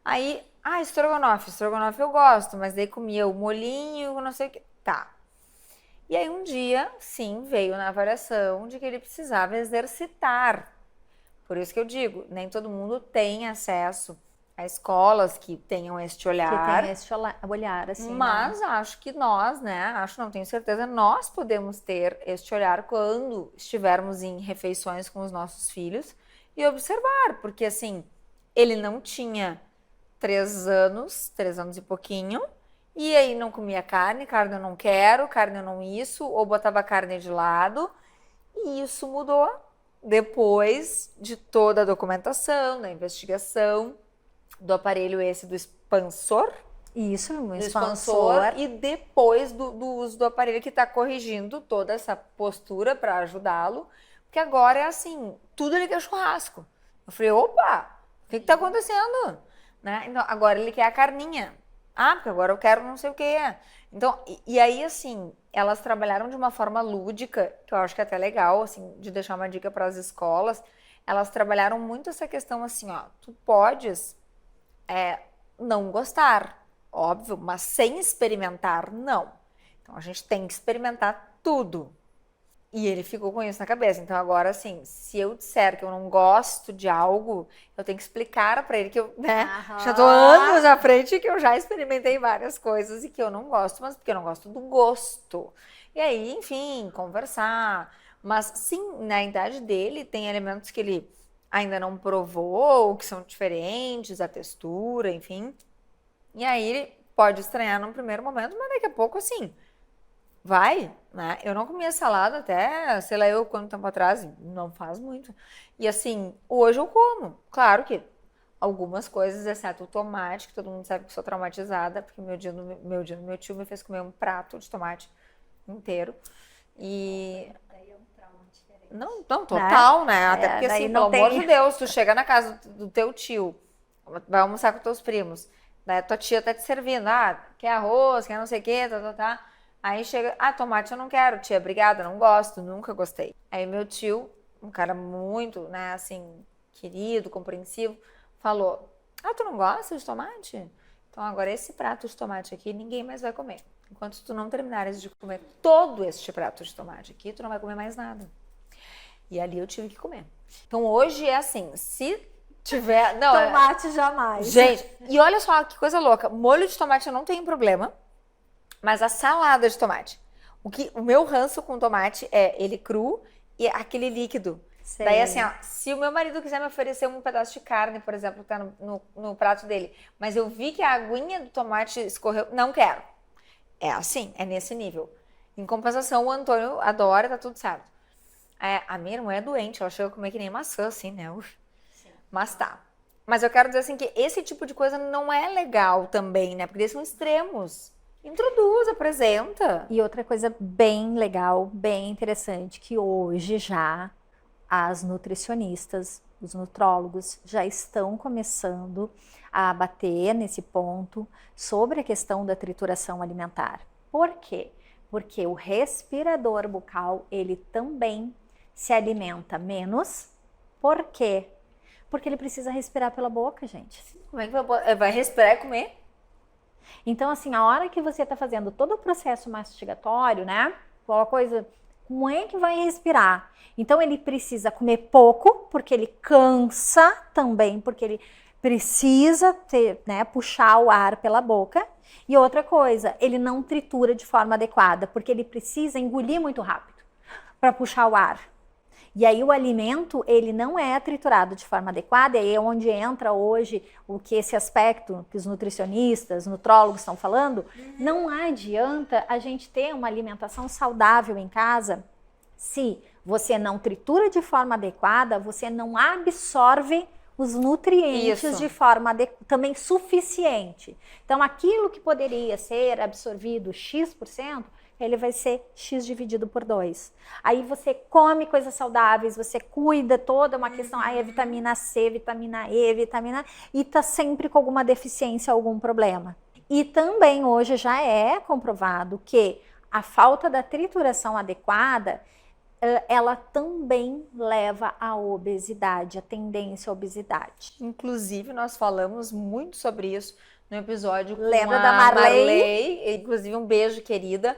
Aí, estrogonofe eu gosto, mas daí comia o molinho, não sei o quê. Tá. E aí um dia, sim, veio na avaliação de que ele precisava exercitar. Por isso que eu digo, nem todo mundo tem acesso a escolas que tenham este olhar. Que tenham este olhar, assim. Mas acho que nós, né? Não tenho certeza, nós podemos ter este olhar quando estivermos em refeições com os nossos filhos e observar, porque assim, ele não tinha 3 anos e pouquinho, e aí não comia carne eu não quero, carne eu não isso, ou botava carne de lado, e isso mudou depois de toda a documentação, da investigação, do aparelho esse do expansor. Isso, um expansor. E depois do uso do aparelho que está corrigindo toda essa postura para ajudá-lo, porque agora é assim, tudo ele quer churrasco. Eu falei, opa, o que está acontecendo? Né? Então, agora ele quer a carninha. Porque agora eu quero não sei o que. Então, e aí assim, elas trabalharam de uma forma lúdica, que eu acho que é até legal, assim, de deixar uma dica para as escolas. Elas trabalharam muito essa questão assim, ó, tu podes não gostar, óbvio, mas sem experimentar, não. Então a gente tem que experimentar tudo. E ele ficou com isso na cabeça. Então agora, assim, se eu disser que eu não gosto de algo, eu tenho que explicar pra ele que eu, né, já tô anos à frente que eu já experimentei várias coisas e que eu não gosto, mas porque eu não gosto do gosto. E aí, enfim, conversar. Mas sim, na idade dele, tem elementos que ele ainda não provou, que são diferentes, a textura, enfim. E aí ele pode estranhar num primeiro momento, mas daqui a pouco, assim, vai, né? Eu não comia salada até, sei lá, eu quanto tempo atrás, não faz muito. E assim, hoje eu como. Claro que algumas coisas, exceto o tomate, que todo mundo sabe que eu sou traumatizada, porque meu tio me fez comer um prato de tomate inteiro. E não, total, né? Até porque, assim, pelo amor de Deus, tu chega na casa do teu tio, vai almoçar com teus primos, daí a tua tia tá te servindo, quer arroz, quer não sei o quê, tá. Aí chega, tomate eu não quero, tia, obrigada, não gosto, nunca gostei. Aí meu tio, um cara muito, né, assim, querido, compreensivo, falou, tu não gosta de tomate? Então agora esse prato de tomate aqui ninguém mais vai comer. Enquanto tu não terminares de comer todo este prato de tomate aqui, tu não vai comer mais nada. E ali eu tive que comer. Então hoje é assim, se tiver... Não, tomate jamais. Gente, e olha só que coisa louca. Molho de tomate eu não tenho problema, mas a salada de tomate. O meu ranço com tomate é ele cru e aquele líquido. Sei. Daí assim, se o meu marido quiser me oferecer um pedaço de carne, por exemplo, que tá no prato dele, mas eu vi que a aguinha do tomate escorreu, não quero. É assim, é nesse nível. Em compensação, o Antônio adora, tá tudo certo. A minha irmã é doente, ela chega a comer que nem maçã, assim, né? Sim. Mas tá. Mas eu quero dizer assim que esse tipo de coisa não é legal também, né? Porque eles são extremos. Introduz, apresenta. E outra coisa bem legal, bem interessante, que hoje já as nutricionistas, os nutrólogos já estão começando a bater nesse ponto sobre a questão da trituração alimentar. Por quê? Porque o respirador bucal, ele também se alimenta menos. Por quê? Porque ele precisa respirar pela boca, gente. Como é que vai respirar e comer? Então, assim, a hora que você está fazendo todo o processo mastigatório, né? Qual coisa, como é que vai respirar? Então, ele precisa comer pouco, porque ele cansa também, porque ele precisa ter, né, puxar o ar pela boca. E outra coisa, ele não tritura de forma adequada, porque ele precisa engolir muito rápido para puxar o ar. E aí o alimento, ele não é triturado de forma adequada, e aí é onde entra hoje o que esse aspecto que os nutricionistas, nutrólogos estão falando. Não adianta a gente ter uma alimentação saudável em casa se você não tritura de forma adequada, você não absorve os nutrientes de forma também suficiente. Então, aquilo que poderia ser absorvido X%, ele vai ser X dividido por 2. Aí você come coisas saudáveis, você cuida toda uma questão, é vitamina C, vitamina E, e tá sempre com alguma deficiência, algum problema. E também hoje já é comprovado que a falta da trituração adequada, ela também leva à obesidade, a tendência à obesidade. Inclusive, nós falamos muito sobre isso no episódio com Lembra a da Marley, inclusive um beijo, querida,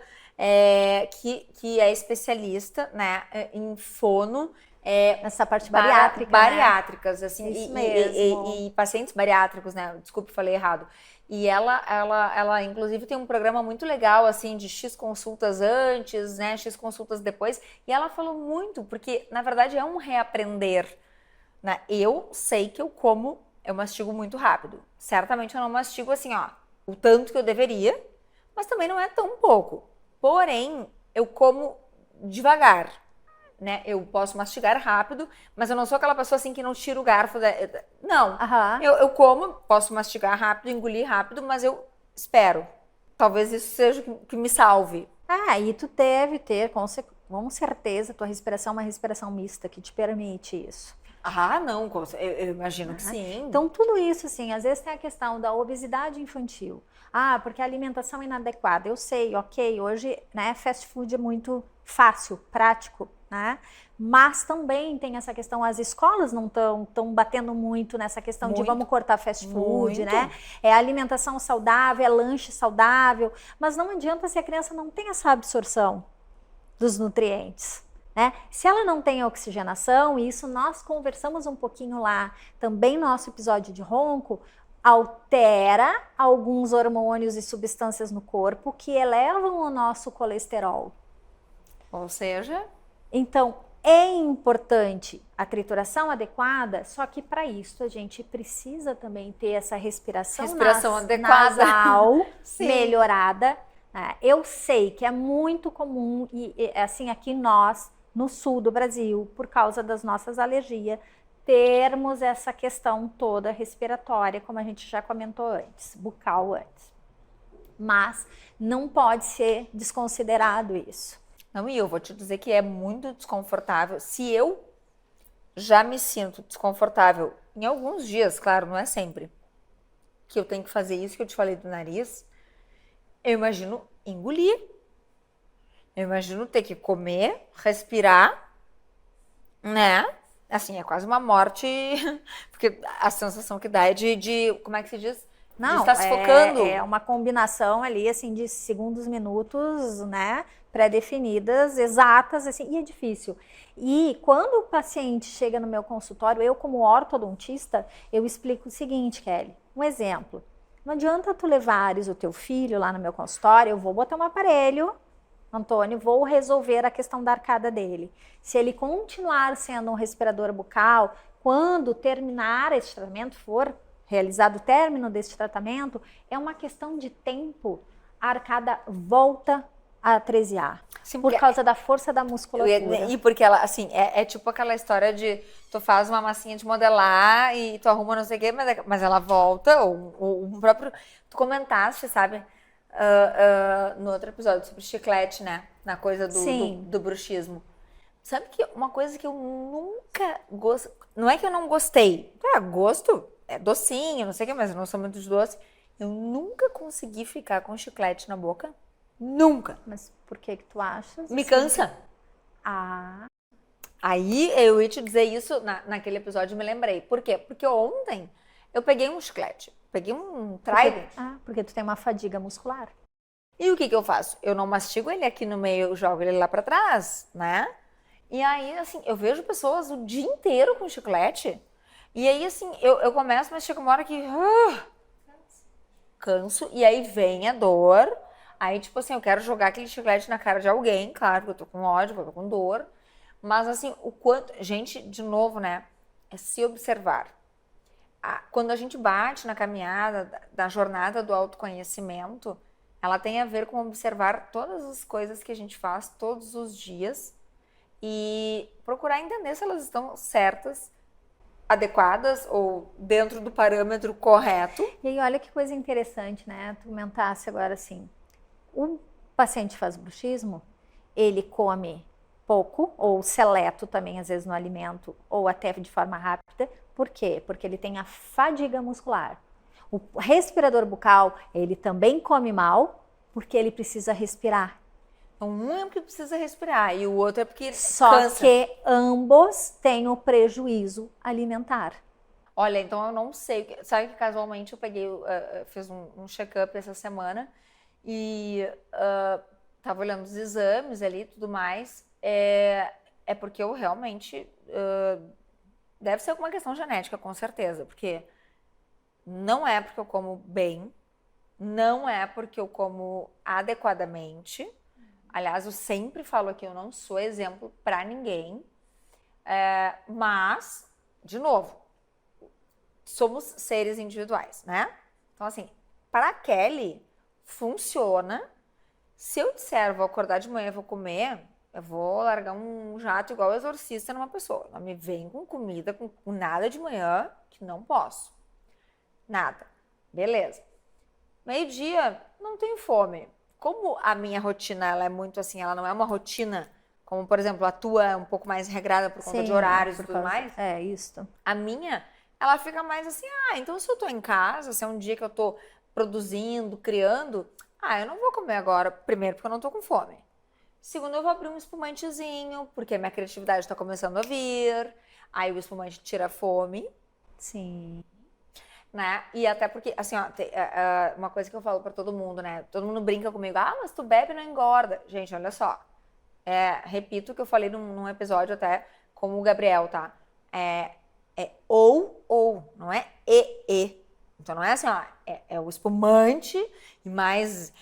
que é especialista, né, em fono. Nessa parte bariátrica, bariátricas, né? assim, Isso mesmo. E pacientes bariátricos, né? Desculpe, falei errado. E ela, inclusive, tem um programa muito legal, assim, de X consultas antes, né? X consultas depois. E ela falou muito, porque, na verdade, é um reaprender, né? Eu sei que eu mastigo muito rápido. Certamente eu não mastigo, assim, o tanto que eu deveria, mas também não é tão pouco. Porém, eu como devagar, né? Eu posso mastigar rápido, mas eu não sou aquela pessoa assim que não tira o garfo Não, eu como, posso mastigar rápido, engolir rápido, mas eu espero. Talvez isso seja o que me salve. E tu deve ter, com certeza, tua respiração é uma respiração mista que te permite isso. Não, eu imagino que sim. Então, tudo isso, assim, às vezes tem a questão da obesidade infantil. Porque a alimentação é inadequada. Eu sei, ok, hoje, né, fast food é muito fácil, prático, né? Mas também tem essa questão, as escolas não estão batendo muito nessa questão de Muito. vamos cortar fast food, Muito. né? É alimentação saudável, é lanche saudável, mas não adianta se a criança não tem essa absorção dos nutrientes, né? Se ela não tem oxigenação, e isso nós conversamos um pouquinho lá, também no nosso episódio de ronco, altera alguns hormônios e substâncias no corpo que elevam o nosso colesterol. Ou seja, Então, é importante a trituração adequada, só que para isso a gente precisa também ter essa respiração adequada. nasal Sim. melhorada. Eu sei que é muito comum, e assim, aqui nós, no sul do Brasil, por causa das nossas alergias, termos essa questão toda respiratória, como a gente já comentou antes, bucal antes. Mas não pode ser desconsiderado isso. não, e eu vou te dizer que é muito desconfortável. Se eu já me sinto desconfortável em alguns dias, claro, não é sempre, que eu tenho que fazer isso que eu te falei do nariz, eu imagino engolir. Eu imagino ter que comer, respirar, né? Assim, é quase uma morte, porque a sensação que dá é de como é que se diz? De estar sufocando. É uma combinação ali, assim, de segundos, minutos, né, pré-definidas, exatas, assim, e é difícil. E quando o paciente chega no meu consultório, eu como ortodontista, eu explico o seguinte, Kelly, um exemplo. Não adianta tu levares o teu filho lá no meu consultório, eu vou botar um aparelho, Antônio, vou resolver a questão da arcada dele. Se ele continuar sendo um respirador bucal, quando terminar esse tratamento, for realizado o término desse tratamento, é uma questão de tempo, a arcada volta a atreziar. Sim, Por porque- causa da força da musculatura. E porque ela, assim, é tipo aquela história de tu faz uma massinha de modelar e tu arruma não sei o quê, mas ela volta, ou o próprio. Tu comentaste, sabe, no outro episódio sobre chiclete, né? Na coisa Sim. do bruxismo. Sabe que uma coisa que eu nunca gostei. Não é que eu não gostei. Gosto, é docinho, não sei o que, mas eu não sou muito de doce. Eu nunca consegui ficar com chiclete na boca. Nunca. Mas por que tu achas? Me assim? cansa. Ah, Aí eu ia te dizer isso naquele episódio, eu me lembrei. Por quê? Porque ontem eu peguei um chiclete, peguei um Trident. porque tu tem uma fadiga muscular. E o que eu faço? Eu não mastigo ele aqui no meio, eu jogo ele lá pra trás, né? E aí, assim, eu vejo pessoas o dia inteiro com chiclete. E aí, assim, eu começo, mas chega uma hora que canso. E aí vem a dor. Aí, tipo assim, eu quero jogar aquele chiclete na cara de alguém. Claro que eu tô com ódio, eu tô com dor. Mas, assim, o quanto... Gente, de novo, né? É se observar. Quando a gente bate na caminhada, da jornada do autoconhecimento, ela tem a ver com observar todas as coisas que a gente faz todos os dias e procurar entender se elas estão certas, adequadas ou dentro do parâmetro correto. E aí, olha que coisa interessante, né? Tu comentasse agora assim, o paciente faz bruxismo, ele come pouco, ou seleto também, às vezes, no alimento, ou até de forma rápida. Por quê? Porque ele tem a fadiga muscular. O respirador bucal, ele também come mal, porque ele precisa respirar. Então, um é porque precisa respirar e o outro é porque Só cansa. que ambos têm o prejuízo alimentar. Olha, então eu não sei. Sabe que casualmente eu peguei, fiz um check-up essa semana e tava olhando os exames ali e tudo mais. É porque eu realmente... deve ser alguma questão genética, com certeza. Porque não é porque eu como bem, não é porque eu como adequadamente. Aliás, eu sempre falo aqui, eu não sou exemplo para ninguém. Mas, de novo, somos seres individuais, né? Então, assim, para a Kelly, funciona. Se eu disser, vou acordar de manhã e vou comer, eu vou largar um jato igual o exorcista numa pessoa. Não me vem com comida, com nada de manhã, que não posso. Nada. Beleza. Meio-dia, não tenho fome. Como a minha rotina, ela é muito assim, ela não é uma rotina, como, por exemplo, a tua é um pouco mais regrada por conta de horários e tudo mais. É, isso. A minha, ela fica mais assim, então se eu tô em casa, se é um dia que eu tô produzindo, criando, eu não vou comer agora, primeiro porque eu não tô com fome. Segundo, eu vou abrir um espumantezinho, porque a minha criatividade tá começando a vir. Aí o espumante tira a fome, Sim. né? E até porque, assim, ó, uma coisa que eu falo pra todo mundo, né? Todo mundo brinca comigo, mas tu bebe e não engorda. Gente, olha só. Repito o que eu falei num episódio até com o Gabriel, tá? É ou, não é e. Então não é assim, ó, é o espumante e mais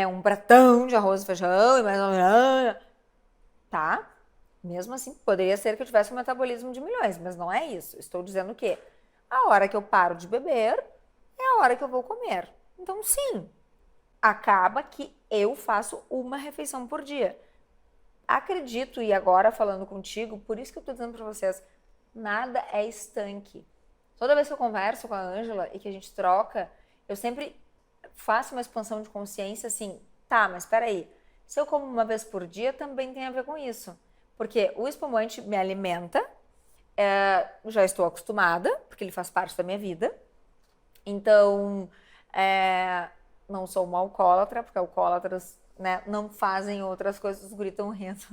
um pratão de arroz e feijão e mais tá? Mesmo assim, poderia ser que eu tivesse um metabolismo de milhões, mas não é isso. Estou dizendo que a hora que eu paro de beber é a hora que eu vou comer. Então, sim, acaba que eu faço uma refeição por dia. Acredito, e agora falando contigo, por isso que eu tô dizendo pra vocês, nada é estanque. Toda vez que eu converso com a Ângela e que a gente troca, eu sempre faço uma expansão de consciência assim, tá, mas peraí, se eu como uma vez por dia, também tem a ver com isso. Porque o espumante me alimenta, já estou acostumada, porque ele faz parte da minha vida. Então, não sou uma alcoólatra, porque alcoólatras, né, não fazem outras coisas, os guris tão rindo,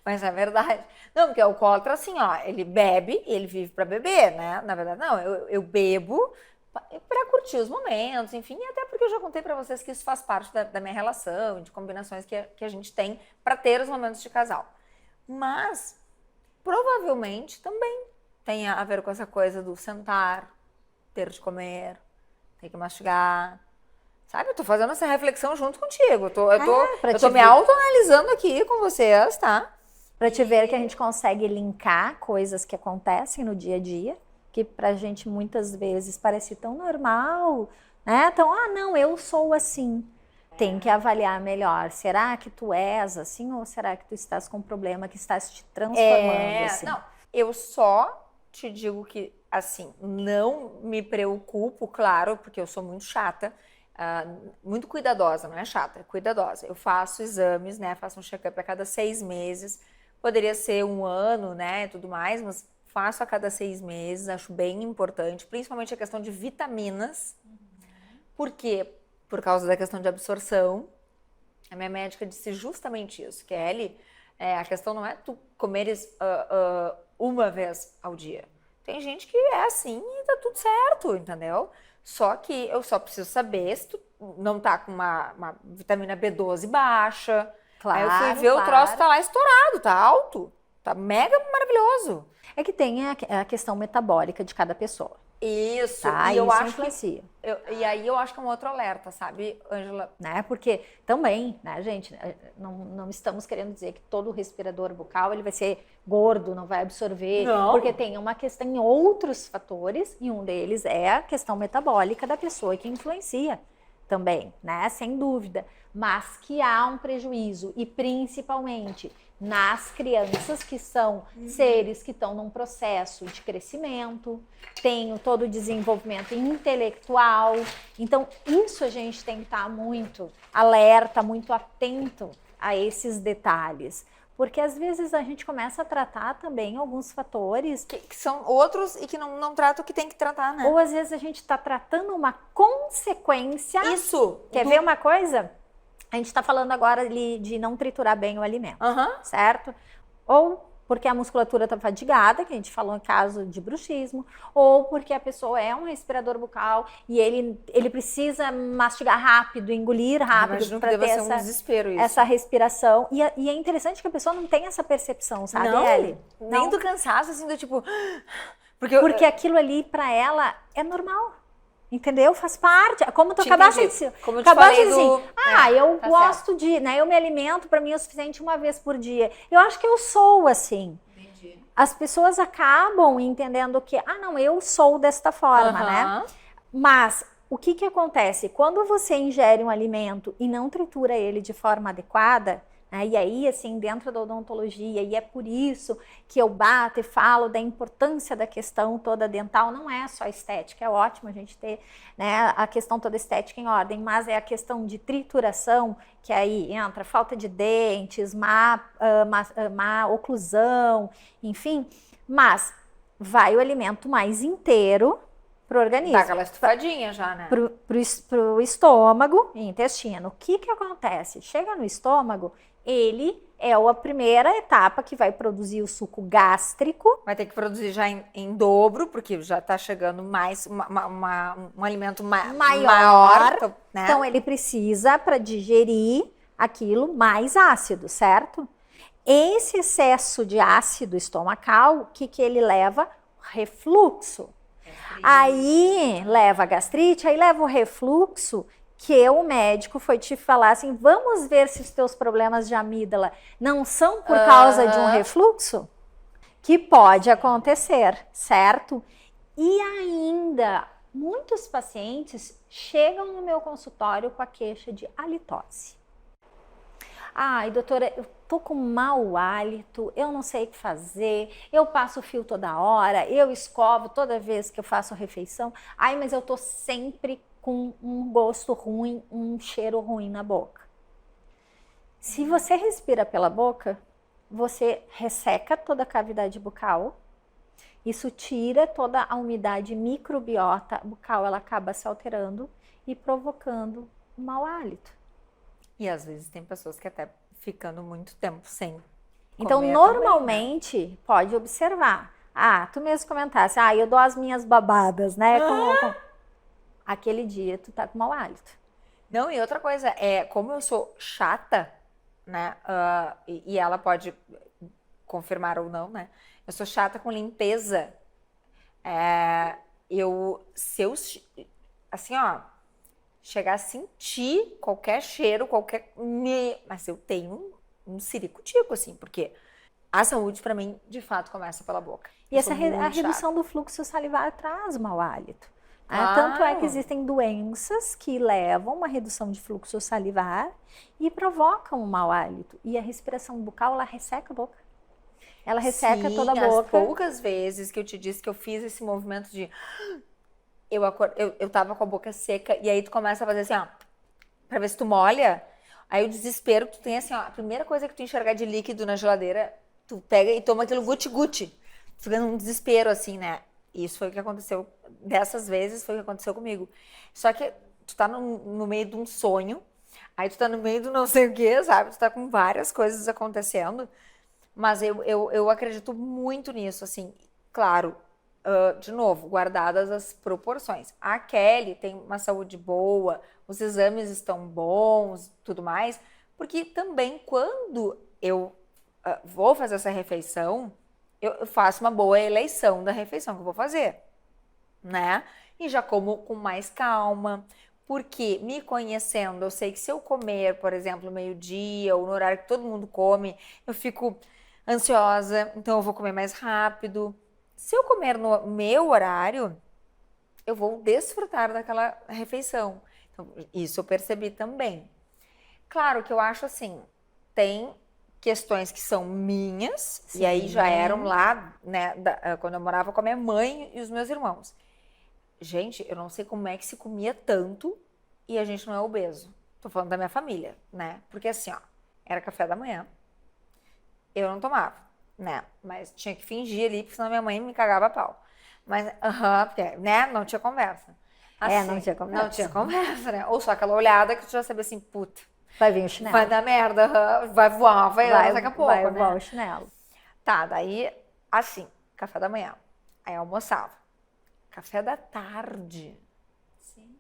mas é verdade. Não, porque o alcoólatra, assim, ó, ele bebe, ele vive pra beber, né? Na verdade, não, eu bebo pra curtir os momentos, enfim, e até porque eu já contei pra vocês que isso faz parte da minha relação, de combinações que a gente tem pra ter os momentos de casal. Mas, provavelmente, também tem a ver com essa coisa do sentar, ter de comer, ter que mastigar. Sabe, eu tô fazendo essa reflexão junto contigo. Eu tô me autoanalisando aqui com vocês, tá? Pra te ver que a gente consegue linkar coisas que acontecem no dia a dia, que pra gente muitas vezes parece tão normal, né? Então, não, eu sou assim. Tem que avaliar melhor. Será que tu és assim ou será que tu estás com um problema que estás te transformando assim? Não, eu só te digo que, assim, não me preocupo, claro, porque eu sou muito chata, muito cuidadosa, não é chata, é cuidadosa. Eu faço exames, né? Faço um check-up a cada 6 meses. Poderia ser 1 ano, né? Tudo mais, mas faço a cada 6 meses, acho bem importante, principalmente a questão de vitaminas. Por quê? Por causa da questão de absorção. A minha médica disse justamente isso, Kelly, a questão não é tu comeres uma vez ao dia. Tem gente que é assim e tá tudo certo, entendeu? Só que eu só preciso saber se tu não tá com uma vitamina B12 baixa. Claro, aí eu fui ver, o troço tá lá estourado, tá alto, tá mega maravilhoso. É que tem a questão metabólica de cada pessoa. Isso, tá? E eu isso acho influencia. E aí eu acho que é um outro alerta, sabe, Ângela? Né? Porque também, né, gente, não estamos querendo dizer que todo respirador bucal ele vai ser gordo, não vai absorver, Não. porque tem uma questão em outros fatores, e um deles é a questão metabólica da pessoa que influencia também, né, sem dúvida, mas que há um prejuízo, e principalmente nas crianças, que são seres que estão num processo de crescimento, tem todo o desenvolvimento intelectual. Então, isso a gente tem que estar muito alerta, muito atento a esses detalhes. Porque às vezes a gente começa a tratar também alguns fatores Que são outros e que não trata o que tem que tratar, né? ou às vezes a gente está tratando uma consequência. Isso! Quer ver uma coisa? A gente está falando agora ali de não triturar bem o alimento, certo? Ou porque a musculatura está fadigada, que a gente falou em caso de bruxismo, ou porque a pessoa é um respirador bucal e ele precisa mastigar rápido, engolir rápido para ter um desespero isso. essa respiração. E é interessante que a pessoa não tem essa percepção, sabe, Ellie? Nem do cansaço, assim, do tipo... Porque aquilo ali para ela é normal. Entendeu? Faz parte. Como tu acabaste de dizer. Como eu te falei assim, eu gosto de, né? Eu me alimento, para mim é o suficiente uma vez por dia. Eu acho que eu sou assim. Entendi. As pessoas acabam entendendo que, não, eu sou desta forma, né? Mas o que acontece? Quando você ingere um alimento e não tritura ele de forma adequada, né? E aí, assim, dentro da odontologia, e é por isso que eu bato e falo da importância da questão toda dental, não é só estética, é ótimo a gente ter, né, a questão toda estética em ordem, mas é a questão de trituração, que aí entra falta de dentes, má oclusão, enfim, mas vai o alimento mais inteiro pro organismo. Dá aquela estufadinha já, né? Pro estômago e intestino. O que acontece? Chega no estômago ele é a primeira etapa que vai produzir o suco gástrico. Vai ter que produzir já em dobro, porque já tá chegando mais um alimento maior, né? Então, ele precisa, para digerir aquilo, mais ácido, certo? Esse excesso de ácido estomacal, o que ele leva? Refluxo. Aí leva a gastrite, aí leva o refluxo, que o médico foi te falar assim, vamos ver se os teus problemas de amígdala não são por causa de um refluxo? Que pode acontecer, certo? E ainda, muitos pacientes chegam no meu consultório com a queixa de halitose. Ai, doutora, eu tô com mau hálito, eu não sei o que fazer, eu passo o fio toda hora, eu escovo toda vez que eu faço refeição. Ai, mas eu tô sempre com um gosto ruim, um cheiro ruim na boca. Se você respira pela boca, você resseca toda a cavidade bucal, isso tira toda a umidade microbiota bucal, ela acaba se alterando e provocando um mau hálito. E às vezes tem pessoas que até ficando muito tempo sem Então, comer normalmente, também, né? pode observar. Ah, tu mesmo comentasse, eu dou as minhas babadas, né? Aquele dia tu tá com mau hálito. Não, e outra coisa, como eu sou chata, né? E ela pode confirmar ou não, né? Eu sou chata com limpeza. Se eu, assim, ó, chegar a sentir qualquer cheiro, mas eu tenho um ciricutico, assim, porque a saúde, pra mim, de fato, começa pela boca. E a redução do fluxo salivar traz mau hálito. Claro. Tanto é que existem doenças que levam uma redução de fluxo salivar e provocam um mau hálito. E a respiração bucal, ela resseca a boca. Ela resseca toda a boca. As poucas vezes que eu te disse que eu fiz esse movimento de... Eu tava com a boca seca e aí tu começa a fazer assim, ó, pra ver se tu molha. Aí o desespero que tu tem, assim, ó, a primeira coisa que tu enxergar de líquido na geladeira, tu pega e toma aquilo guti-guti. Fica num desespero, assim, né? Isso foi o que aconteceu, dessas vezes foi o que aconteceu comigo. Só que tu tá no meio de um sonho, aí tu tá no meio do não sei o quê, sabe? Tu tá com várias coisas acontecendo, mas eu acredito muito nisso, assim, claro, de novo, guardadas as proporções. A Kelly tem uma saúde boa, os exames estão bons, tudo mais, porque também quando eu vou fazer essa refeição, eu faço uma boa eleição da refeição que eu vou fazer, né? E já como com mais calma, porque me conhecendo, eu sei que se eu comer, por exemplo, meio-dia ou no horário que todo mundo come, eu fico ansiosa, então eu vou comer mais rápido. Se eu comer no meu horário, eu vou desfrutar daquela refeição. Então, isso eu percebi também. Claro que eu acho assim, tem questões que são minhas, Sim. E aí já eram lá, né, quando eu morava com a minha mãe e os meus irmãos. Gente, eu não sei como é que se comia tanto e a gente não é obeso. Tô falando da minha família, né? Porque assim, ó, era café da manhã, eu não tomava, né? Mas tinha que fingir ali, porque senão minha mãe me cagava a pau. Mas, porque, né? Não tinha conversa. Assim, não tinha conversa. Não tinha conversa, né? Ou só aquela olhada que tu já sabia assim, puta, vai vir o chinelo. vai dar merda, vai voar, vai daqui a pouco, vai né? voar o chinelo. Tá, daí, assim, café da manhã. Aí eu almoçava. Café da tarde. Sim.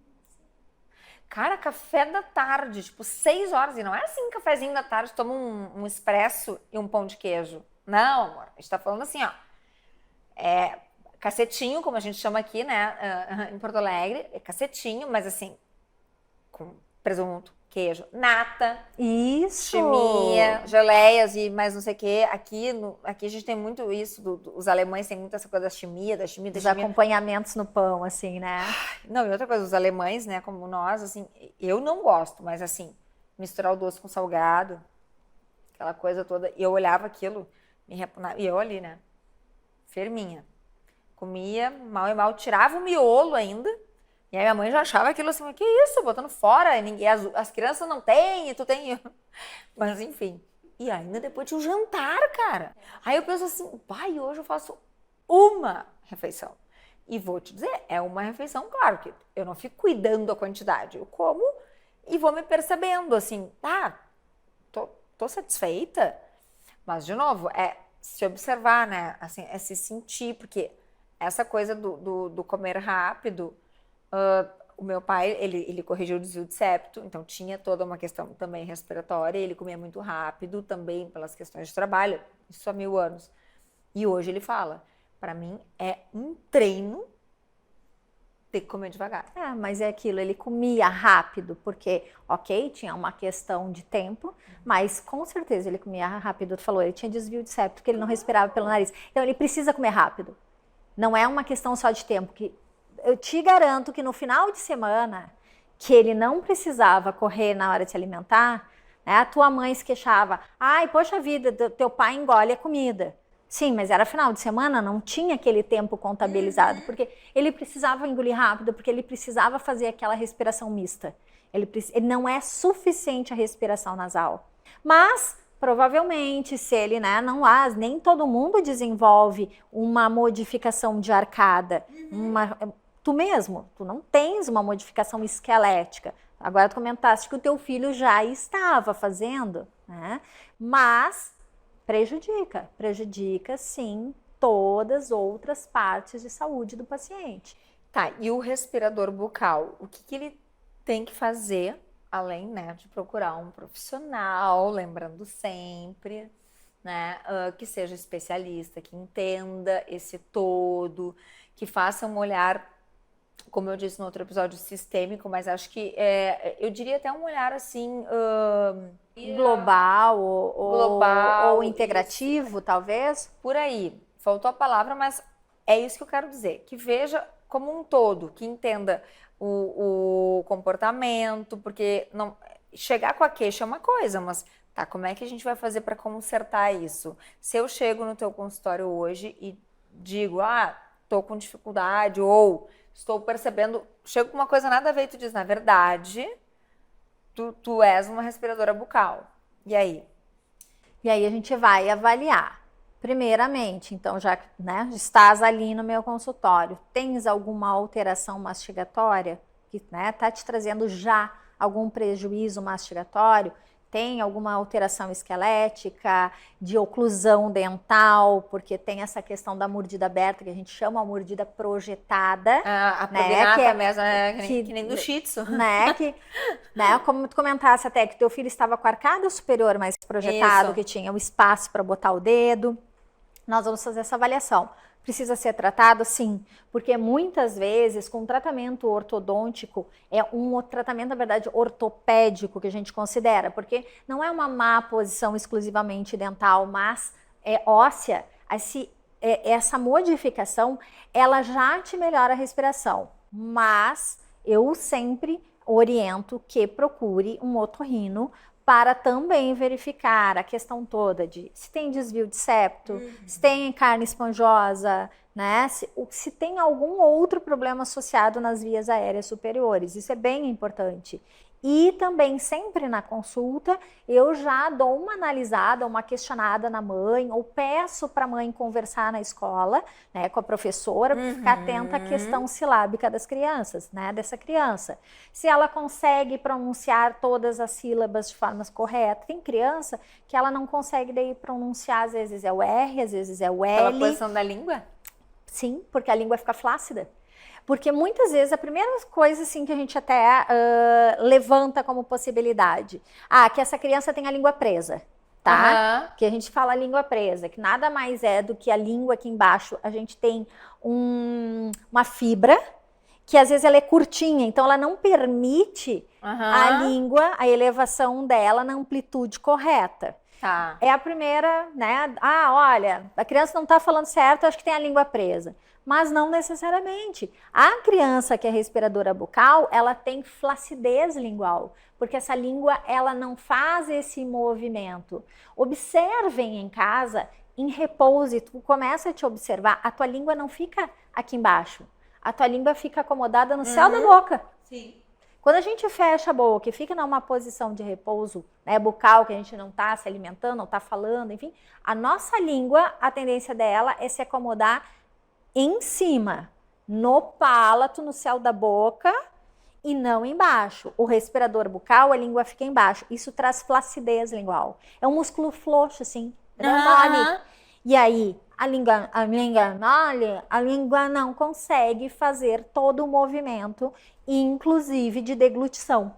Cara, café da tarde, tipo 6 horas. E não é assim, cafezinho da tarde, toma um expresso e um pão de queijo. Não, amor. A gente tá falando assim, ó. Cacetinho, como a gente chama aqui, né? Em Porto Alegre. É cacetinho, mas assim, com presunto, queijo, nata. Isso! Chimia, geleias e mais não sei o quê. Aqui a gente tem muito isso, os alemães têm muito essa coisa da chimia. Os acompanhamentos no pão, assim, né? Não, e outra coisa, os alemães, né, como nós, assim, eu não gosto, mas assim, misturar o doce com salgado, aquela coisa toda, e eu olhava aquilo, me repunava, e eu ali, né, firminha, comia mal e mal, tirava o miolo ainda, e aí minha mãe já achava aquilo assim, que isso, botando fora, e ninguém, as crianças não têm, e tu tem, mas enfim. E ainda depois tinha o jantar, cara. Aí eu penso assim, pai, hoje eu faço uma refeição. E vou te dizer, é uma refeição, claro, que eu não fico cuidando da quantidade. Eu como e vou me percebendo, assim, tô satisfeita. Mas, de novo, é se observar, né? Assim, é se sentir, porque essa coisa do comer rápido, o meu pai, ele corrigiu o desvio de septo, então tinha toda uma questão também respiratória, ele comia muito rápido, também pelas questões de trabalho, isso há 1000 anos. E hoje ele fala, para mim é um treino ter que comer devagar. Mas é aquilo, ele comia rápido, porque, ok, tinha uma questão de tempo, mas com certeza ele comia rápido, tu falou, ele tinha desvio de septo, porque ele não respirava pelo nariz. Então ele precisa comer rápido. Não é uma questão só de tempo, que eu te garanto que no final de semana, que ele não precisava correr na hora de se alimentar, né, a tua mãe se queixava, ai, poxa vida, teu pai engole a comida. Sim, mas era final de semana, não tinha aquele tempo contabilizado, porque ele precisava engolir rápido, porque ele precisava fazer aquela respiração mista. Ele não é suficiente a respiração nasal. Mas, provavelmente, se ele, né, não há, nem todo mundo desenvolve uma modificação de arcada. Tu mesmo, tu não tens uma modificação esquelética. Agora tu comentaste que o teu filho já estava fazendo, né? Mas prejudica sim todas as outras partes de saúde do paciente. Tá, e o respirador bucal, o que ele tem que fazer, além, né, de procurar um profissional, lembrando sempre, né, que seja especialista, que entenda esse todo, que faça um olhar, como eu disse no outro episódio, sistêmico, mas acho que, eu diria até um olhar assim... global ou isso. integrativo, talvez? Por aí, faltou a palavra, mas é isso que eu quero dizer, que veja como um todo, que entenda o comportamento, porque não, chegar com a queixa é uma coisa, mas tá, como é que a gente vai fazer para consertar isso? Se eu chego no teu consultório hoje e digo, tô com dificuldade, ou estou percebendo, chego com uma coisa nada a ver e tu diz, na verdade, tu és uma respiradora bucal. E aí? E aí a gente vai avaliar. Primeiramente, então, já, né, estás ali no meu consultório, tens alguma alteração mastigatória que, né, tá te trazendo já algum prejuízo mastigatório? Tem alguma alteração esquelética, de oclusão dental, porque tem essa questão da mordida aberta, que a gente chama a mordida projetada. A né, prognata mesmo, que nem do Shih Tzu. Né, né, como tu comentasse até, que teu filho estava com a arcada superior mais projetado, Isso. que tinha o espaço para botar o dedo. Nós vamos fazer essa avaliação. Precisa ser tratado? Sim, porque muitas vezes com tratamento ortodôntico é um tratamento, na verdade, ortopédico que a gente considera, porque não é uma má posição exclusivamente dental, mas é óssea. Essa modificação, ela já te melhora a respiração, mas eu sempre oriento que procure um otorrino para também verificar a questão toda de se tem desvio de septo, se tem carne esponjosa, né? Se tem algum outro problema associado nas vias aéreas superiores. Isso é bem importante. E também sempre na consulta eu já dou uma analisada, uma questionada na mãe, ou peço para a mãe conversar na escola, né, com a professora, para ficar atenta à questão silábica das crianças, né, dessa criança. Se ela consegue pronunciar todas as sílabas de forma correta. Tem criança que ela não consegue daí pronunciar, às vezes é o R, às vezes é o L. Pela posição da língua? Sim, porque a língua fica flácida. Porque muitas vezes a primeira coisa assim, que a gente até levanta como possibilidade, que essa criança tem a língua presa, tá? Que a gente fala a língua presa, que nada mais é do que a língua aqui embaixo, a gente tem uma fibra, que às vezes ela é curtinha, então ela não permite a língua, a elevação dela na amplitude correta. Tá. É a primeira, né? Olha, a criança não está falando certo, eu acho que tem a língua presa. Mas não necessariamente. A criança que é respiradora bucal, ela tem flacidez lingual, porque essa língua, ela não faz esse movimento. Observem em casa, em repouso, tu começa a te observar, a tua língua não fica aqui embaixo. A tua língua fica acomodada no céu da boca. Sim. Quando a gente fecha a boca e fica numa posição de repouso, né, bucal, que a gente não está se alimentando, não está falando, enfim, a nossa língua, a tendência dela é se acomodar em cima, no palato, no céu da boca, e não embaixo. O respirador bucal, a língua fica embaixo. Isso traz flacidez lingual. É um músculo floxo, assim, mole. E aí, a língua mole, a língua não consegue fazer todo o movimento, inclusive de deglutição.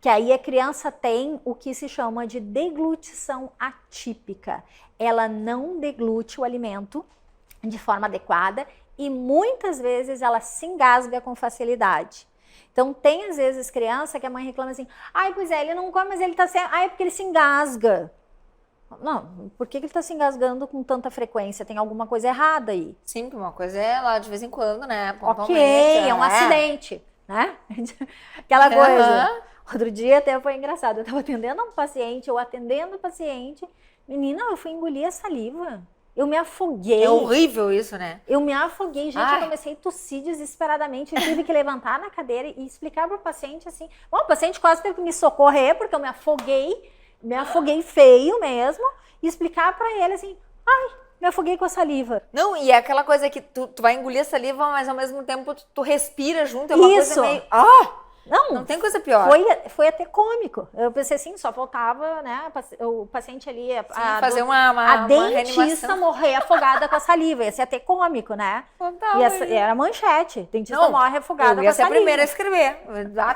Que aí a criança tem o que se chama de deglutição atípica. Ela não deglute o alimento de forma adequada e muitas vezes ela se engasga com facilidade. Então tem às vezes criança que a mãe reclama assim, ai, pois é, ele não come, mas ele tá sem... Ai, é porque ele se engasga. Não, por que ele tá se engasgando com tanta frequência? Tem alguma coisa errada aí. Sim, porque uma coisa é lá de vez em quando, né? Ok, é um acidente, né? Aquela coisa. Outro dia até foi engraçado, eu tava atendendo um paciente, menina, eu fui engolir a saliva. Eu me afoguei. É horrível isso, né? Eu me afoguei, gente, Ai. eu comecei a tossir desesperadamente. Eu tive que levantar na cadeira e explicar para o paciente assim. Bom, o paciente quase teve que me socorrer, porque eu me afoguei feio mesmo, e explicar para ele assim, ai, me afoguei com a saliva. Não, e é aquela coisa que tu vai engolir a saliva, mas ao mesmo tempo tu respira junto, é uma coisa meio... Não tem coisa pior. Foi até cômico. Eu pensei assim, só faltava, né, o paciente ali, fazer a uma dentista reanimação. morrer afogada com a saliva. Ia ser até cômico, né? Total. E era manchete. Dentista morre afogada eu com a ia ser a saliva. primeira a escrever.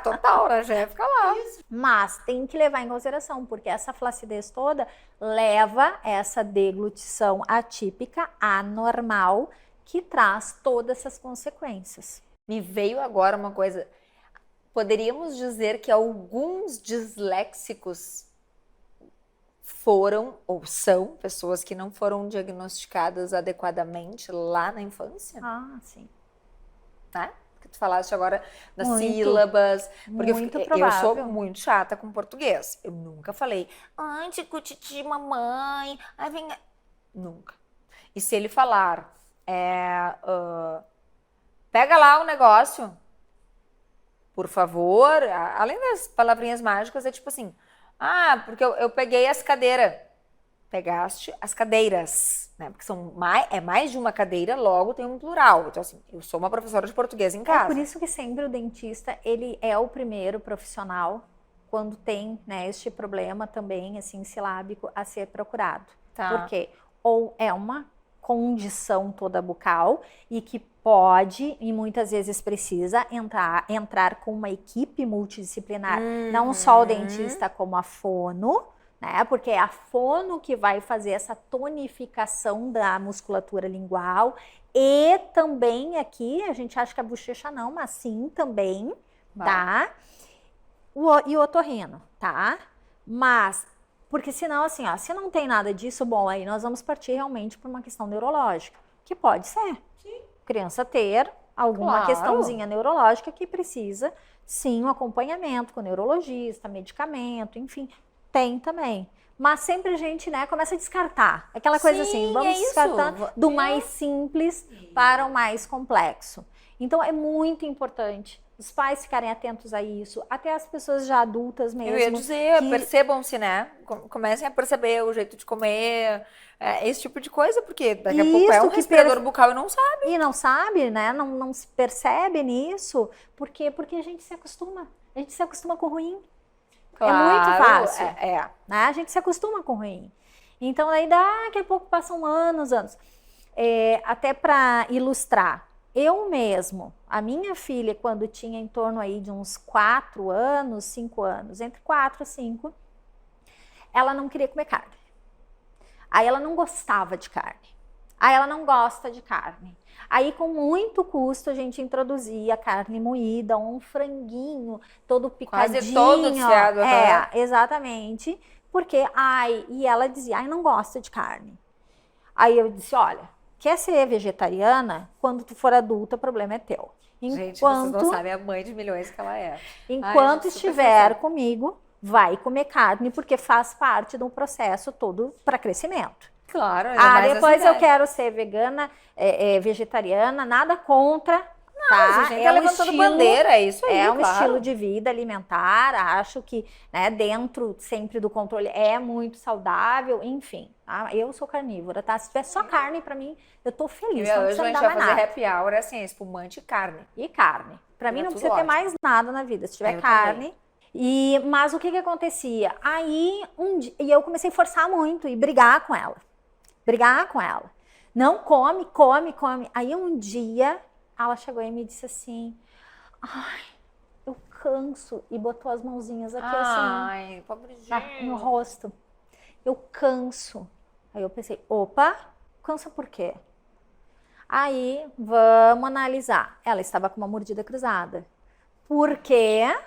Total, né? Já ia ficar lá. Mas tem que levar em consideração, porque essa flacidez toda leva essa deglutição atípica, anormal, que traz todas essas consequências. Me veio agora uma coisa... Poderíamos dizer que alguns disléxicos foram ou são pessoas que não foram diagnosticadas adequadamente lá na infância? Ah, sim. Né? Porque tu falaste agora das Muito, sílabas. Porque muito eu provável. sou muito chata com português. Eu nunca falei, ai, tico, titi, mamãe, ai, vem... Nunca. E se ele falar, pega lá o negócio... Por favor, além das palavrinhas mágicas, é tipo assim, porque eu peguei as cadeiras. Pegaste as cadeiras, né? Porque é mais de uma cadeira, logo tem um plural. Então, assim, eu sou uma professora de português em casa. É por isso que sempre o dentista, ele é o primeiro profissional quando tem, né, este problema também, assim, silábico a ser procurado. Tá. Porque ou é uma condição toda bucal e que pode e muitas vezes precisa entrar com uma equipe multidisciplinar, não só o dentista como a fono, né? Porque é a fono que vai fazer essa tonificação da musculatura lingual e também aqui, a gente acha que a bochecha não, mas sim também, tá? E o otorrino, tá? Mas porque senão, assim, se não tem nada disso, bom, aí nós vamos partir realmente para uma questão neurológica, que pode ser. Sim. Criança ter alguma questãozinha neurológica que precisa, sim, um acompanhamento com neurologista, medicamento, enfim, tem também. Mas sempre a gente, né, começa a descartar. Aquela coisa assim, vamos descartar do mais simples para o mais complexo. Então, é muito importante os pais ficarem atentos a isso, até as pessoas já adultas mesmo. Eu ia dizer, percebam-se, né? Comecem a perceber o jeito de comer, esse tipo de coisa, porque daqui a pouco é um respirador bucal e não sabe. E não sabe, né? Não se percebe nisso. Por quê? Porque a gente se acostuma. A gente se acostuma com o ruim. Claro, é muito fácil. Né? A gente se acostuma com o ruim. Então, aí daqui a pouco passam anos. Até para ilustrar. Eu mesmo, a minha filha, quando tinha em torno aí de uns 4 anos, 5 anos, entre 4 e 5, ela não queria comer carne. Aí ela não gostava de carne. Aí ela não gosta de carne. Aí com muito custo a gente introduzia carne moída, um franguinho todo picadinho. Quase todo desfiado. Exatamente. Porque, e ela dizia, não gosto de carne. Aí eu disse, olha, quer ser vegetariana? Quando tu for adulta, o problema é teu. Gente, vocês não sabem a mãe de milhões que ela é. Enquanto estiver comigo, vai comer carne, porque faz parte do processo todo para crescimento. Claro. Depois eu quero ser vegana, vegetariana, nada contra. A gente tá levantando bandeira, é isso aí, É um claro. estilo de vida alimentar, acho que, né, dentro sempre do controle é muito saudável, enfim. Tá? Eu sou carnívora, tá? Se tiver só carne, pra mim, eu tô feliz, não Hoje precisa a me gente dar vai mais fazer nada. happy hour, é assim, espumante e carne. E carne. Pra mim É não tudo precisa ter ótimo. mais nada na vida, se tiver Eu carne. Mas o que acontecia? Aí, e eu comecei a forçar muito e brigar com ela. Brigar com ela. Não come, come, come. Aí um dia, ela chegou e me disse assim, ai, eu canso. E botou as mãozinhas aqui Ai, pobrezinho. no rosto. Eu canso. Aí eu pensei, opa, cansa por quê? Aí, vamos analisar. Ela estava com uma mordida cruzada. Por quê?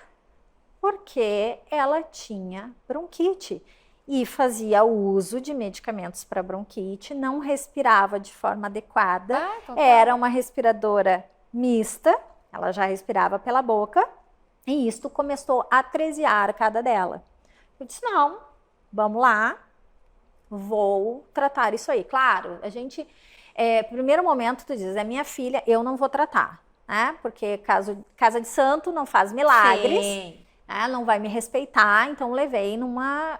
Porque ela tinha bronquite e fazia uso de medicamentos para bronquite, não respirava de forma adequada, Então tá. era uma respiradora mista, ela já respirava pela boca, e isto começou a atresia a arcada dela. Eu disse, não, vamos lá, vou tratar isso aí. Claro, a gente, primeiro momento tu diz, é minha filha, eu não vou tratar, né? Porque casa de santo não faz milagres. Sim. Não vai me respeitar, então levei numa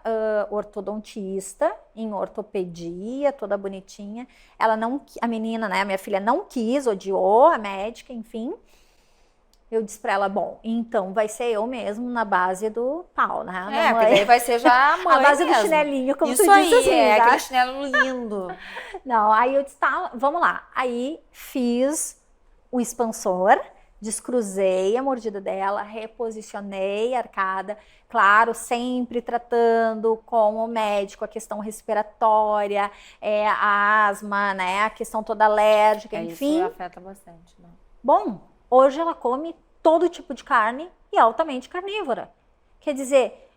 ortodontista, em ortopedia, toda bonitinha. Ela não, a menina, né, a minha filha não quis, odiou a médica, enfim. Eu disse pra ela, bom, então vai ser eu mesmo na base do pau, né? Porque daí vai ser já a mãe a base mesmo. do chinelinho, como Isso tu disse aí, assim, aquele tá? chinelo lindo. Não, aí eu disse, tá, vamos lá. Aí fiz o expansor, descruzei a mordida dela, reposicionei a arcada, claro, sempre tratando com o médico a questão respiratória, a asma, né, a questão toda alérgica, enfim. Isso afeta bastante, né? Bom, hoje ela come todo tipo de carne e altamente carnívora. Quer dizer,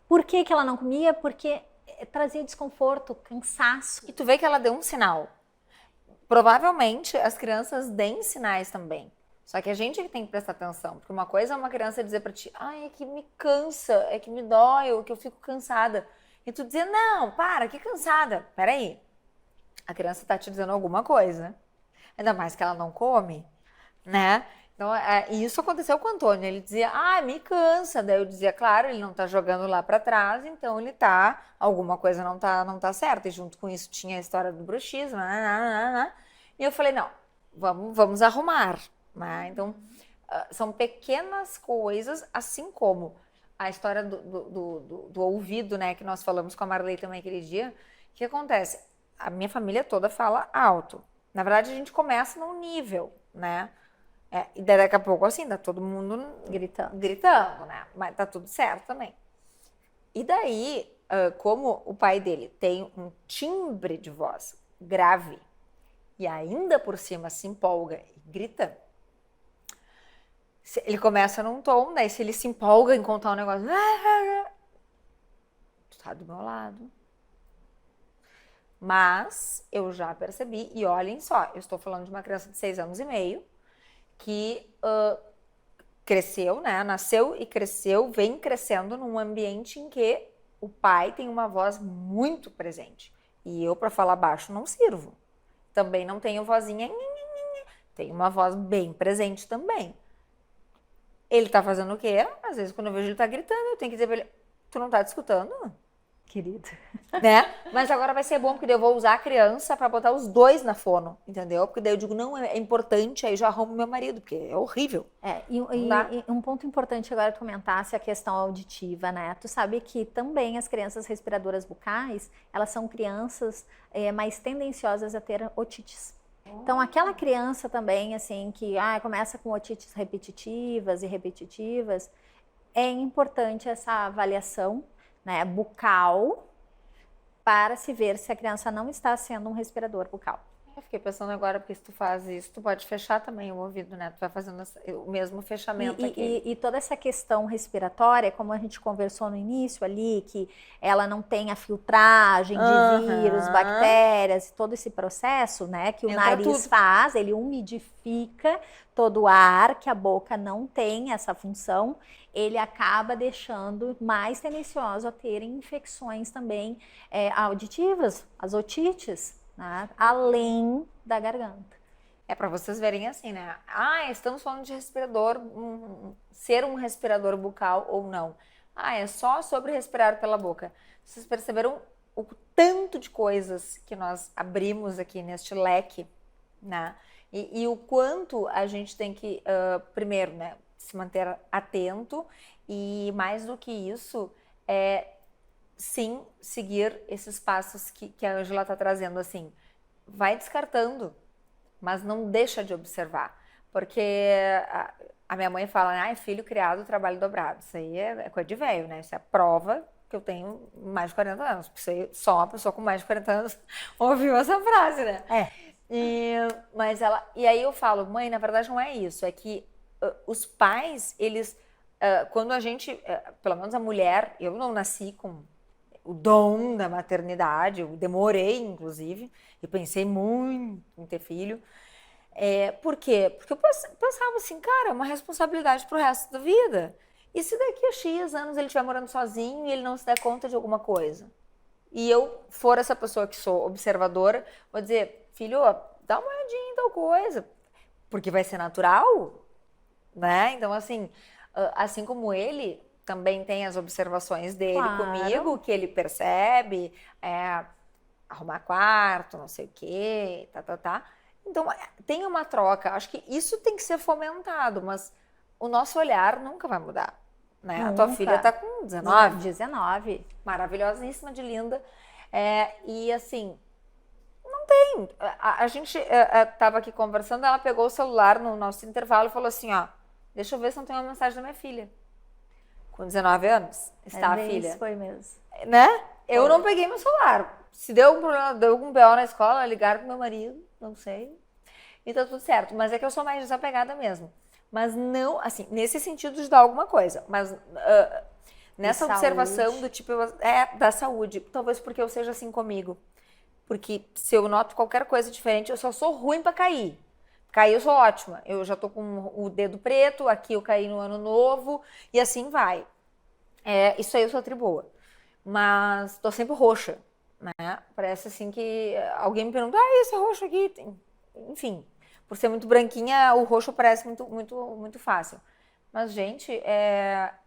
por que ela não comia? Porque trazia desconforto, cansaço. E tu vê que ela deu um sinal. Provavelmente as crianças deem sinais também. Só que a gente que tem que prestar atenção, porque uma coisa é uma criança dizer pra ti, ai, é que me cansa, é que me dói, ou que eu fico cansada. E tu dizer, não, para, que cansada. Peraí, a criança tá te dizendo alguma coisa. Ainda mais que ela não come, né? Então, e isso aconteceu com o Antônio, ele dizia, ai, me cansa. Daí eu dizia, claro, ele não tá jogando lá pra trás, então ele tá, alguma coisa não tá certa. E junto com isso tinha a história do bruxismo, e eu falei, não, vamos arrumar. Né? Então, são pequenas coisas, assim como a história do ouvido, né, que nós falamos com a Marley também aquele dia. O que acontece? A minha família toda fala alto. Na verdade, a gente começa num nível, né? E daqui a pouco, assim, tá todo mundo gritando, né? Mas tá tudo certo também. E daí, como o pai dele tem um timbre de voz grave e ainda por cima se empolga e grita, ele começa num tom, daí se ele se empolga em contar um negócio, tu tá do meu lado. Mas eu já percebi, e olhem só, eu estou falando de uma criança de 6 anos e meio, que cresceu, né, nasceu e cresceu, vem crescendo num ambiente em que o pai tem uma voz muito presente. E eu, para falar baixo, não sirvo. Também não tenho vozinha, tenho uma voz bem presente também. Ele tá fazendo o quê? Às vezes, quando eu vejo ele tá gritando, eu tenho que dizer pra ele, tu não tá te escutando? Querido. Né? Mas agora vai ser bom, porque daí eu vou usar a criança pra botar os dois na fono, entendeu? Porque daí eu digo, não, é importante, aí já arrumo meu marido, porque é horrível. E um ponto importante agora tu comentasse a questão auditiva, né? Tu sabe que também as crianças respiradoras bucais, elas são crianças mais tendenciosas a ter otites. Então, aquela criança também, assim, que começa com otites repetitivas, é importante essa avaliação, né, bucal, para se ver se a criança não está sendo um respirador bucal. Eu fiquei pensando agora, porque se tu faz isso, tu pode fechar também o ouvido, né? Tu vai fazendo o mesmo fechamento aqui. E toda essa questão respiratória, como a gente conversou no início ali, que ela não tem a filtragem de vírus, bactérias, todo esse processo, né? Que o nariz faz, ele umidifica todo o ar, que a boca não tem essa função, ele acaba deixando mais tendencioso a terem infecções também auditivas, as otites, né? Além da garganta. É para vocês verem assim, né? Ah, estamos falando de respirador, ser um respirador bucal ou não. Ah, é só sobre respirar pela boca. Vocês perceberam o tanto de coisas que nós abrimos aqui neste leque, né? E o quanto a gente tem que, primeiro, né, se manter atento e, mais do que isso, sim, seguir esses passos que a Ângela está trazendo, assim. Vai descartando, mas não deixa de observar. Porque a minha mãe fala, ah, filho criado, trabalho dobrado. Isso aí é coisa de velho, né? Isso é prova que eu tenho mais de 40 anos. Porque só uma pessoa com mais de 40 anos ouviu essa frase, né? E aí eu falo, mãe, na verdade não é isso. É que os pais, eles... quando a gente... pelo menos a mulher... Eu não nasci com o dom da maternidade. Eu demorei, inclusive. E pensei muito em ter filho. Por quê? Porque eu pensava assim, cara, é uma responsabilidade pro resto da vida. E se daqui a X anos ele estiver morando sozinho e ele não se der conta de alguma coisa? E eu for essa pessoa que sou observadora, vou dizer, filho, dá uma olhadinha em tal coisa. Porque vai ser natural, né? Então, assim como ele também tem as observações dele comigo, que ele percebe, arrumar quarto, não sei o quê, tá. Então, tem uma troca. Acho que isso tem que ser fomentado, mas o nosso olhar nunca vai mudar, né? Nunca. A tua filha tá com 19. 19. Maravilhosíssima, de linda. E assim, não tem. A gente tava aqui conversando, ela pegou o celular no nosso intervalo e falou assim, ó, deixa eu ver se não tem uma mensagem da minha filha. Com 19 anos, está a filha. Isso foi mesmo. Né? Eu não peguei meu celular. Se deu algum problema, deu algum BO na escola, ligaram pro meu marido, não sei. E tá tudo certo. Mas é que eu sou mais desapegada mesmo. Mas não, assim, nesse sentido de dar alguma coisa. Mas nessa observação do tipo, da saúde. Talvez porque eu seja assim comigo. Porque se eu noto qualquer coisa diferente, eu só sou ruim pra cair. Cair eu sou ótima. Eu já tô com o dedo preto, aqui eu caí no ano novo, e assim vai. Isso aí eu sou boa. Mas tô sempre roxa, né? Parece assim que alguém me pergunta, esse roxo aqui tem... Enfim, por ser muito branquinha, o roxo parece muito, muito, muito fácil. Mas, gente,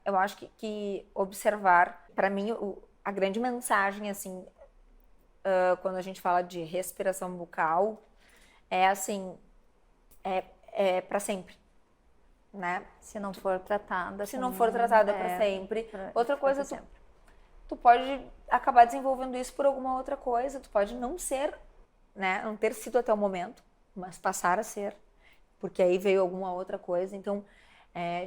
eu acho que observar, para mim, a grande mensagem, assim, quando a gente fala de respiração bucal, para sempre, né? Se não for tratada. Se não for tratada para sempre. Outra coisa, tu pode acabar desenvolvendo isso por alguma outra coisa, tu pode não ser, né? Não ter sido até o momento, mas passar a ser, porque aí veio alguma outra coisa. Então,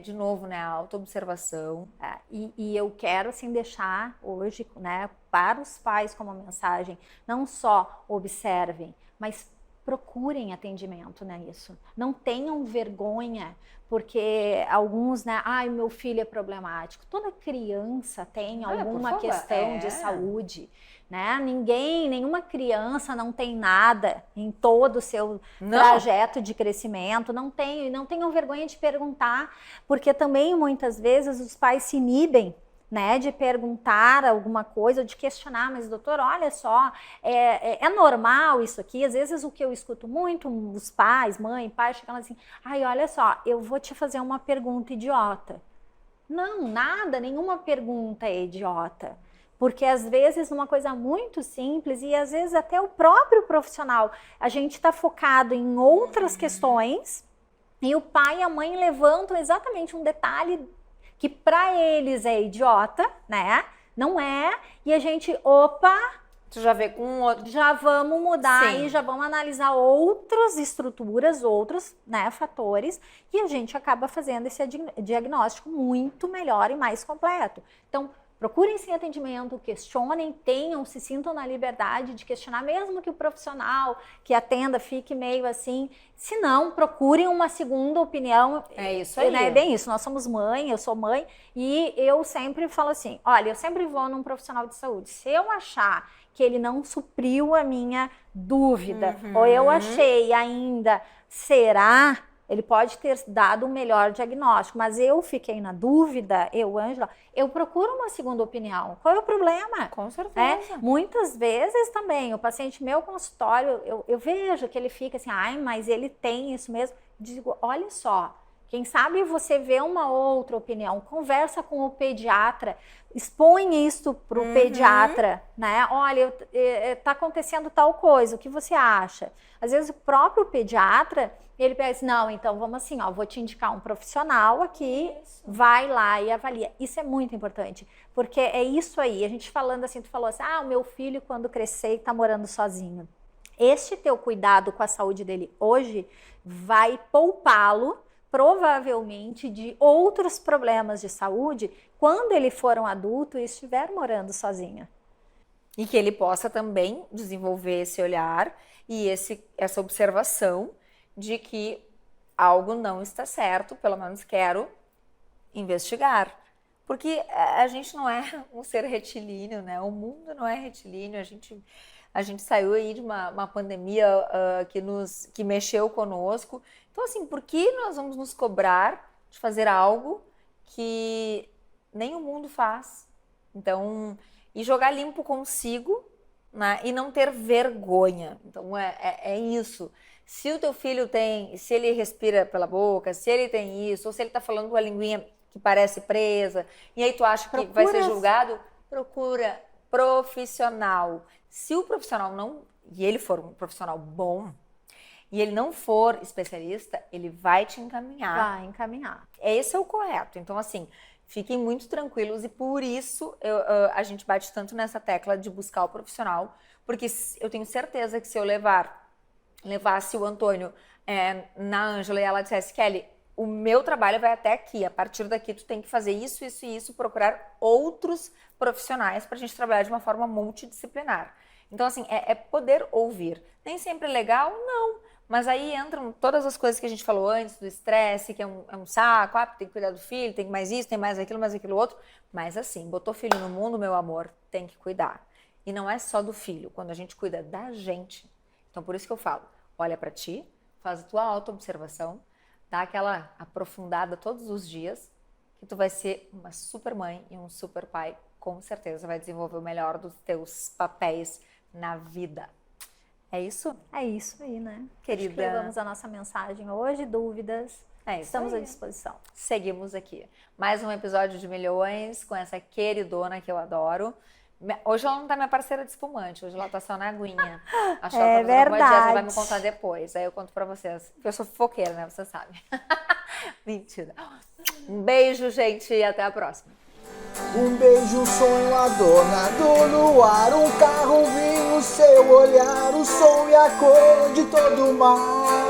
de novo, né, a autoobservação. E eu quero, assim, deixar hoje, né, para os pais como mensagem, não só observem, mas procurem atendimento, né, isso. Não tenham vergonha, porque alguns, né, meu filho é problemático. Toda criança tem alguma questão de saúde, né? Nenhuma criança não tem nada em todo o seu trajeto de crescimento. Não tenham vergonha de perguntar, porque também muitas vezes os pais se inibem, né, de perguntar alguma coisa, de questionar, mas doutor, olha só, é normal isso aqui? Às vezes o que eu escuto muito, os pais, mãe, pai, chegam assim, olha só, eu vou te fazer uma pergunta idiota. Não, nenhuma pergunta é idiota. Porque às vezes uma coisa muito simples e às vezes até o próprio profissional, a gente está focado em outras questões e o pai e a mãe levantam exatamente um detalhe que para eles é idiota, né? Não é. E a gente, tu já vê com outro. Já vamos mudar Sim. e já vamos analisar outras estruturas, outros, né, fatores, e a gente acaba fazendo esse diagnóstico muito melhor e mais completo. Então, procurem sim atendimento, questionem, se sintam na liberdade de questionar, mesmo que o profissional que atenda fique meio assim. Se não, procurem uma segunda opinião. É isso aí. É bem isso, nós somos mãe, eu sou mãe, e eu sempre falo assim, olha, eu sempre vou num profissional de saúde. Se eu achar que ele não supriu a minha dúvida, ou eu achei ainda, será... Ele pode ter dado um melhor diagnóstico, mas eu fiquei na dúvida, Ângela, eu procuro uma segunda opinião. Qual é o problema? Com certeza. Muitas vezes também, o paciente meu consultório, eu vejo que ele fica assim, ai, mas ele tem isso mesmo. Digo, olha só, quem sabe você vê uma outra opinião, conversa com o pediatra, expõe isso para o pediatra, né? Olha, tá acontecendo tal coisa, o que você acha? Às vezes o próprio pediatra, ele pensa, não, então vamos assim, ó, vou te indicar um profissional aqui, vai lá e avalia. Isso é muito importante, porque é isso aí, a gente falando assim, tu falou assim, o meu filho quando crescer tá morando sozinho. Este teu cuidado com a saúde dele hoje vai poupá-lo provavelmente de outros problemas de saúde quando ele for um adulto e estiver morando sozinho. E que ele possa também desenvolver esse olhar e essa observação de que algo não está certo, pelo menos quero investigar. Porque a gente não é um ser retilíneo, né? O mundo não é retilíneo, a gente saiu aí de uma pandemia que mexeu conosco. Então, assim, por que nós vamos nos cobrar de fazer algo que nem o mundo faz? Então, e jogar limpo consigo, né? E não ter vergonha. Então, é isso. Se o teu filho se ele respira pela boca, se ele tem isso, ou se ele tá falando com a linguinha que parece presa, e aí tu acha que vai ser julgado, procura profissional. Se o profissional e ele for um profissional bom, e ele não for especialista, ele vai te encaminhar. Vai encaminhar. Esse é o correto. Então, assim, fiquem muito tranquilos e por isso a gente bate tanto nessa tecla de buscar o profissional, porque eu tenho certeza que se eu levasse o Antônio na Ângela e ela dissesse, Kelly, o meu trabalho vai até aqui, a partir daqui tu tem que fazer isso, isso e isso, procurar outros profissionais para a gente trabalhar de uma forma multidisciplinar. Então, assim, é poder ouvir. Nem sempre é legal, não. Mas aí entram todas as coisas que a gente falou antes, do estresse, que é um saco, tem que cuidar do filho, tem mais isso, tem mais aquilo outro. Mas assim, botou filho no mundo, meu amor, tem que cuidar. E não é só do filho, quando a gente cuida da gente. Então, por isso que eu falo, olha para ti, faz a tua autoobservação, dá aquela aprofundada todos os dias, que tu vai ser uma super mãe e um super pai, com certeza vai desenvolver o melhor dos teus papéis na vida. É isso? É isso aí, né? Querida. Acho que levamos a nossa mensagem hoje, dúvidas. Estamos à disposição. Seguimos aqui. Mais um episódio de Milhões com essa queridona que eu adoro. Hoje ela não tá minha parceira de espumante, hoje ela tá só na aguinha. Acho que ela tá verdade. Ela vai me contar depois, aí eu conto pra vocês. Porque eu sou fofoqueira, né? Você sabe. Mentira. Um beijo, gente, e até a próxima. Um beijo, um sonho adornado no ar, um carro, um vinho, seu olhar, o som e a cor de todo mar.